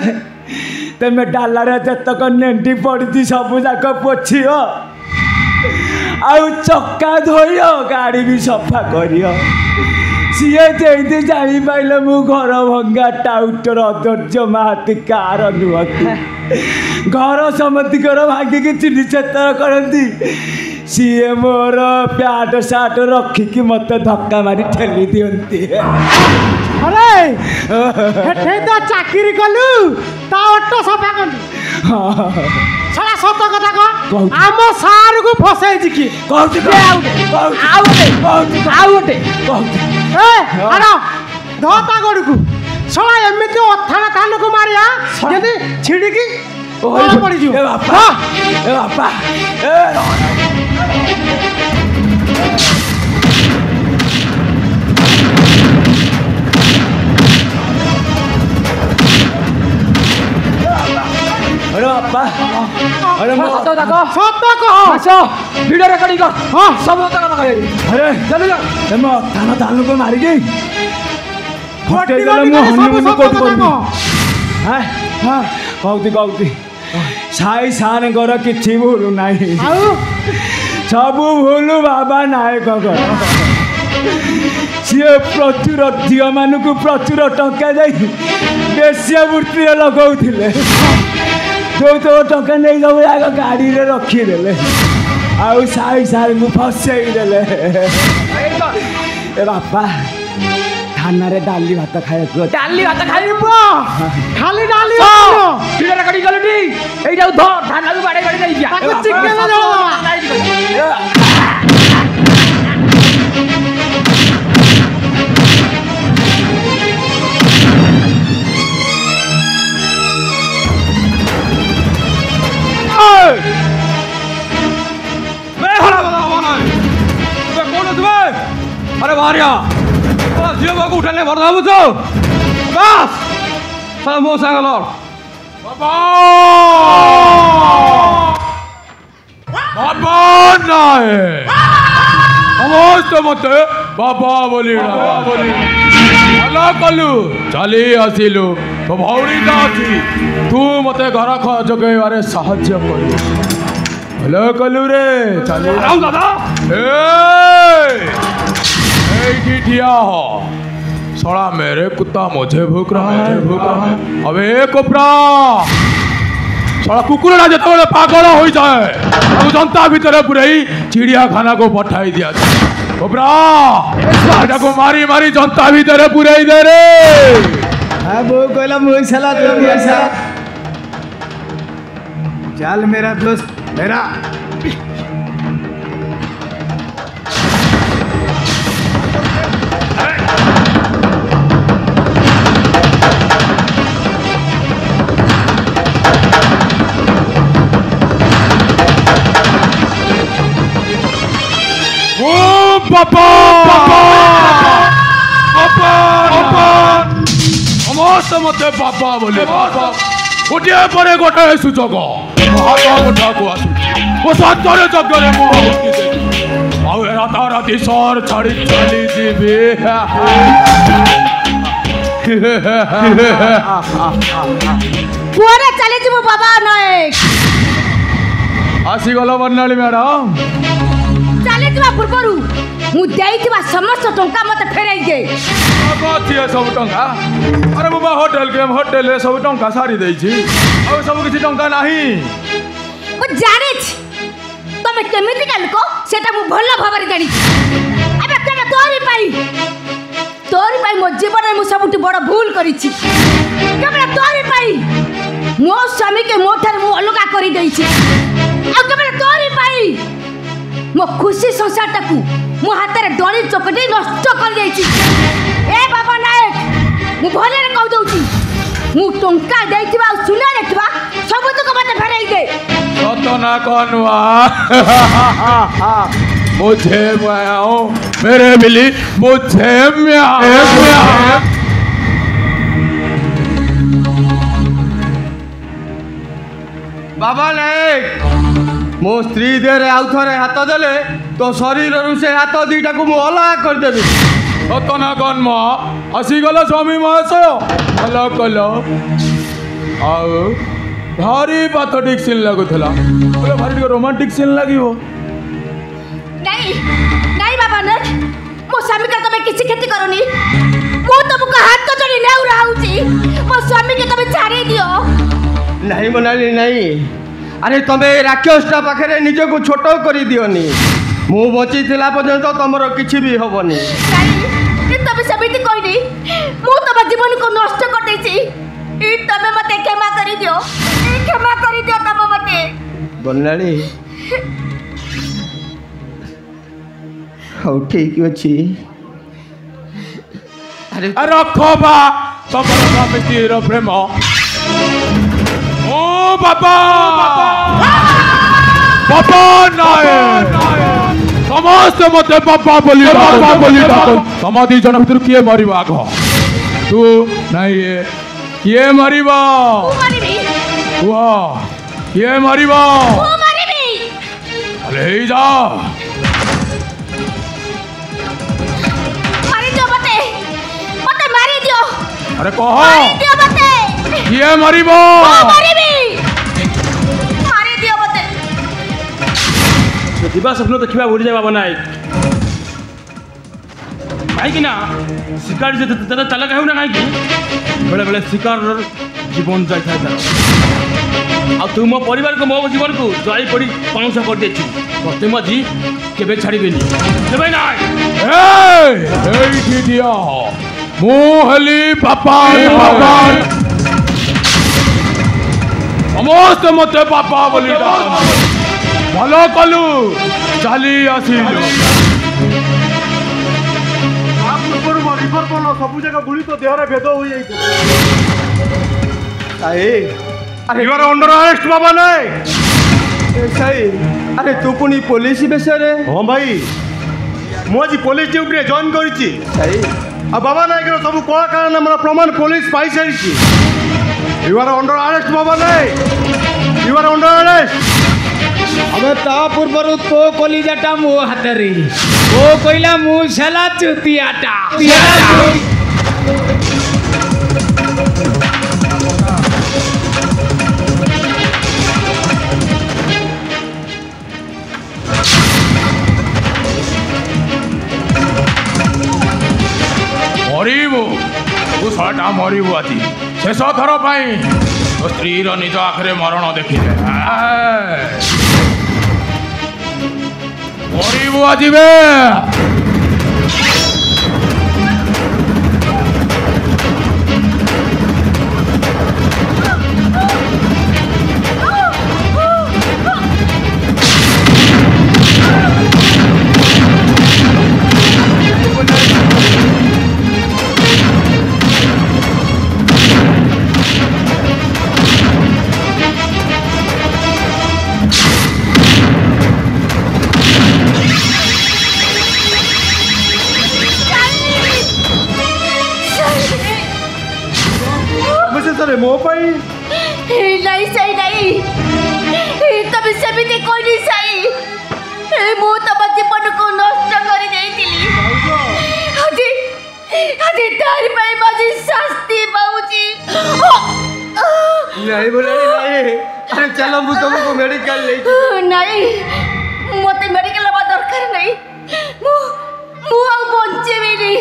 ତମେ ଡାଲାରେ ଯେତକ ନେଣ୍ଡି ପଡ଼ିଛି ସବୁ ଯାକ ପୋଛିବ ଆଉ ଚକା ଧୋଇବ ଗାଡ଼ି ବି ସଫା କରିବ ସିଏ ଯେମିତି ଜାଣିପାରିଲେ ମୁଁ ଘର ଭଙ୍ଗା ଟାଉଟର ଅଧୈର୍ଯ୍ୟ ମାହାତି କାର ନୁହଁ घर समतिकर भाग्य की चिन्ह छेतर करती सीए मोर प्याट साट रखिकी मत धक्का मारी ठेली दियंती अरे हेठे तो चाकरी कलु ता ऑटो सफा कलु साला सत कथा कह आम सार को फसाई जिकी कहती ए आरो धता गड़ को साला एमिति अथाना थान को मारिया जदी छिड़की पड़ी जो ए बापा अरे बापा अरे सत कह सत वीडियो रिकॉर्डिंग कर हां सब सत कह अरे चल जा एम थाना तालु को मारी गई फटे फटी गले मु सब हनुमान सब कोट कथा कर कह हां हां कहती साई सान कर किछि भूल नाही आउ सब भूल बाबा नायक कर सी प्रचुर झील मानक प्रचुर टंका जाई बेसिया वृत्ति लगाउथिले जो तो टंका नहीं सब आग गाड़ी रे रखीदेले आउ साई साई मु फसई देले ए बापा थाना रे डाली भात खाए डाली भात खाली खाली डाली वीडियो रिकॉर्डिंग कर दी एई जाऊ धर थाना को बाड़े बाड़े नहीं जा ताको चिकेन अरे भारिया झील बाबू उठाने भरदा बुझो बस सब मो सांगल बाबा बाबा नाय समस्त मते बाबा बोली हला कलु चली आसिलु तो भौरी जाती तू मते घर जगेबारे साहाय्य करू हला कलु रे चली राम दादा ठिया हो सड़ा मेरे कुत्ता मुझे भूख रहा है अबे कोपरा सड़ा कुकुरा जिते पागल हो जाए अब जनता भितर पुरई चिड़ियाखाना को पठाई दिया कोपरा को मारी मारी जनता भितर पुरई दे रे हाँ वो कहला मुझे सला तो चल मेरा दोस्त मेरा समस्त मते बाबा बोले गोटे पर गोटे सुजोग सत्तर जगह राता राति सर छाड़ी चली जीवी कुआरे चले जीवो बाबा नायक आसीगल बर्णाली मैडम चले जीवा पूर्वरु मु देइथिबा समस्त टंका मते फेराई दे सब टंका अरे बाबा होटेल सब टंका सारी देछि और सब किसी टंका नहीं मु जाने तमे केमिति का लोक सेटा मु भल्ला भाबरे जानि अबे तमे तोरी पाई मो जीवन में मु सबुठी बड़ भूल करिछि केवल तोरी पाई मो स्वामी के मोठार मु अलगा करी देछि आ केवल तोरी पाई मो खुशी संसार टाकू मो हाथ रे डोली चकटी नष्ट कर देछि ए बाबा नायक मु भले रे कहू दउछि मु टंका देइथिबा सुना देथिबा सब तक मते फेराई दे सतना कनवा मुझे म्याओ मेरे बिल्ली मुझे म्याओ बाबा नायक मो स्त्री देहरे आउ थरे हाथ देले तो शरीर से हाथ दीटा को मु अलग कर देबी सतना कन्म आसीगल स्वामी महाशय हल कल आओ भारी पाथटिक सीन लगुला भारी रोमांटिक सीन लगिवो नहीं नहीं बाबा नायक मो स्वामी का तमे किसी खेती करनी मु तुमको हाथ को जोड़ी नेउ रहउची मो स्वामी के तमे छाड़ी दियो नहीं बनाली नहीं अरे तमें राक्षसटा पाखे निजक छोट कर दियोनी मु बची पर्यंत तुमर किसी भी हेनी तब सेमती कहनी मु तुम जीवन को नष्ट कर देछि तमे मते क्षमा कर दियो तब मते बनाली हाँ ठीक अच्छी अरे रखो बा तमर स्वामीर प्रेम ओ बाबा बाबा नाय समस्त मते बाबा बोली तम दी जन भीतर किए मरिबा आग तू नहीं किए मरिबा किए मरिबा अरे जा अरे कह किए मरिबो दिवा स्वप्न देखा भूली जाए बाबा नायक कहीं शिकार चालक हो ना कहीं बेले बेले शिकार जीवन जाए आ तू मो परिवार को मो जीवन को जाई पड़ी पाउंसा कर दे तते मजी केबे छाड़ीबेनी देबे ना एठी दिया मोहली पापा समस्त मते पापा बोली भलो कलु चली आसिलु सब जगह गुड़ी तो देहरे भेद हो अरे यू आर अंडर अरेस्ट बाबा नहीं सही अरे तू पुणी पुलिस बेसरे हाँ भाई मुझे पुलिस ड्यूटी जॉइन करी सही आ बाबा नायक सब कला कारण मोर प्रमाण पुलिस पाई सारी यू आर अंडर अरेस्ट बाबा नहीं यू आर अंडर अरेस्ट अबे ता पूर्वर तो कलिजाटा मो हातरे ओ कइला मु सेला चुतियाटा मरबू तू शटा मरबू आज शेष थर तो स्त्रीर निज आखिरे मरण देखिले मरबू आज मो पाई नहीं सही नहीं तब सेमती कहनी सही मु तम जीवन को नष्ट कर तारी पाई बाजी शास्ति पाउची नहीं बोला नहीं अरे चलो मु तुमको मेडिकल ले नहीं मते मेडिकल लबा दरकार नहीं मु आ बंचेबेनी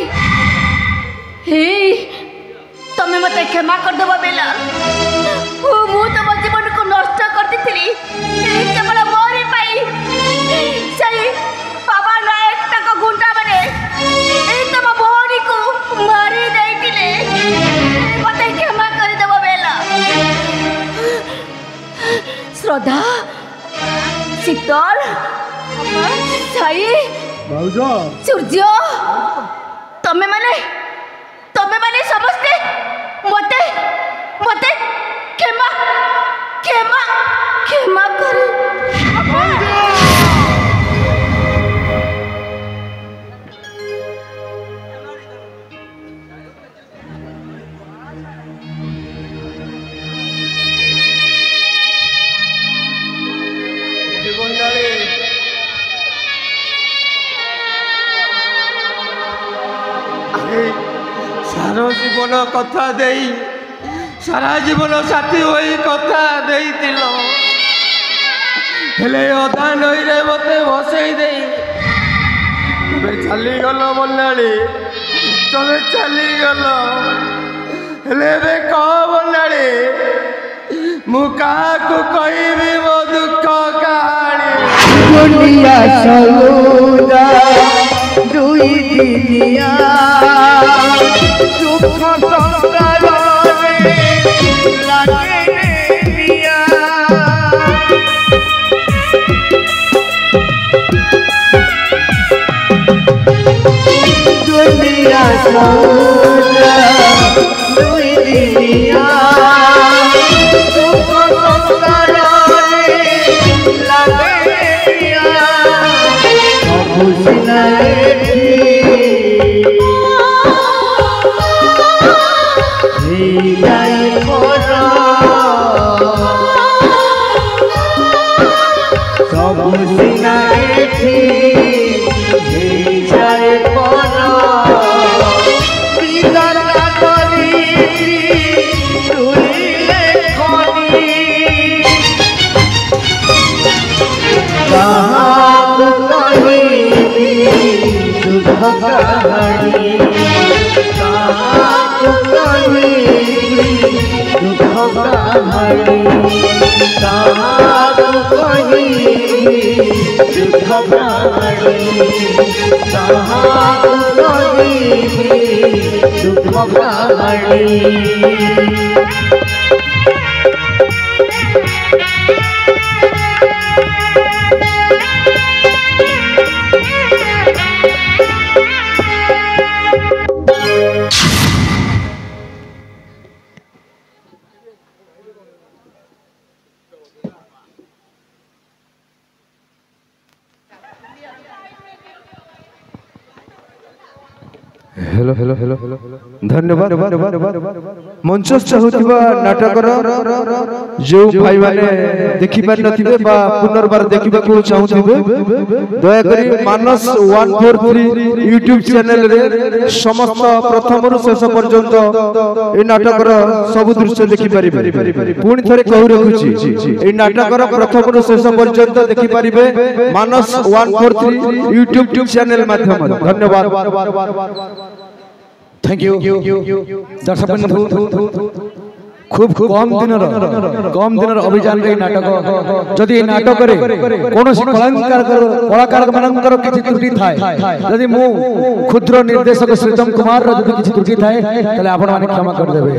हे तमें मत क्षमा कर देव बेला मु तुम जीवन को नष्ट कर दी केवल मोरी पाई सही बाबा नायक तक गुंडा बने तुम भौणी को मारी देते मत क्षमा कर देव बेला श्रद्धा शीतल सही सूर्य तमें माने समझते मते मते क्षमा क्षमा क्षमा कर सारा जीवन कथा दे सारा जीवन साथी हो कथा हेले अधा नई रे मत बसई दे तुम्हें चलीगल बन्नाड़ी तुम्हें चलीगल हेले कह बन्नाड़ी ମୁଁ କାହାକୁ କହିବି ମୋ ଦୁଃଖ କାହାଣୀ ଦୁନିଆ ସଉଦା ଦୁଇ ଦିନିଆ ସୁଖ ସଂସାରରେ ଲାଗେ ନିଆ दुनिया सौदा दुई दिनिया सुख संसारे लागे पिया खुशी नहीं जाए कोरा सब खुशी नहीं जाए कोरा हेलो हेलो हेलो धन्यवाद मंचस्थ होतिबा नाटकर जो भाई माने देखि पार नथिबे बा पुनर्बार देखिबा को चाहुथिबे दया करी मानस 143 यूट्यूब चैनल रे समस्त प्रथम रु शेष पर्यंत ए नाटकर सब दृश्य देखि परिबे पुणी थरे कहू रखुची ए नाटकर प्रथम रु शेष पर्यंत देखि परिबे मानस 143 यूट्यूब चैनल माध्यम धन्यवाद थैंक यू दर्शक बंधु खूब कम दिन अभियान रे नाटक जदि नाटक रे कोनोसी कलाकार मानकर किछि त्रुटि थाए जदि मु क्षुद्र निर्देशक श्रीतम कुमार रो जदि किछि त्रुटि थाए तले आपण माने क्षमा कर देबे।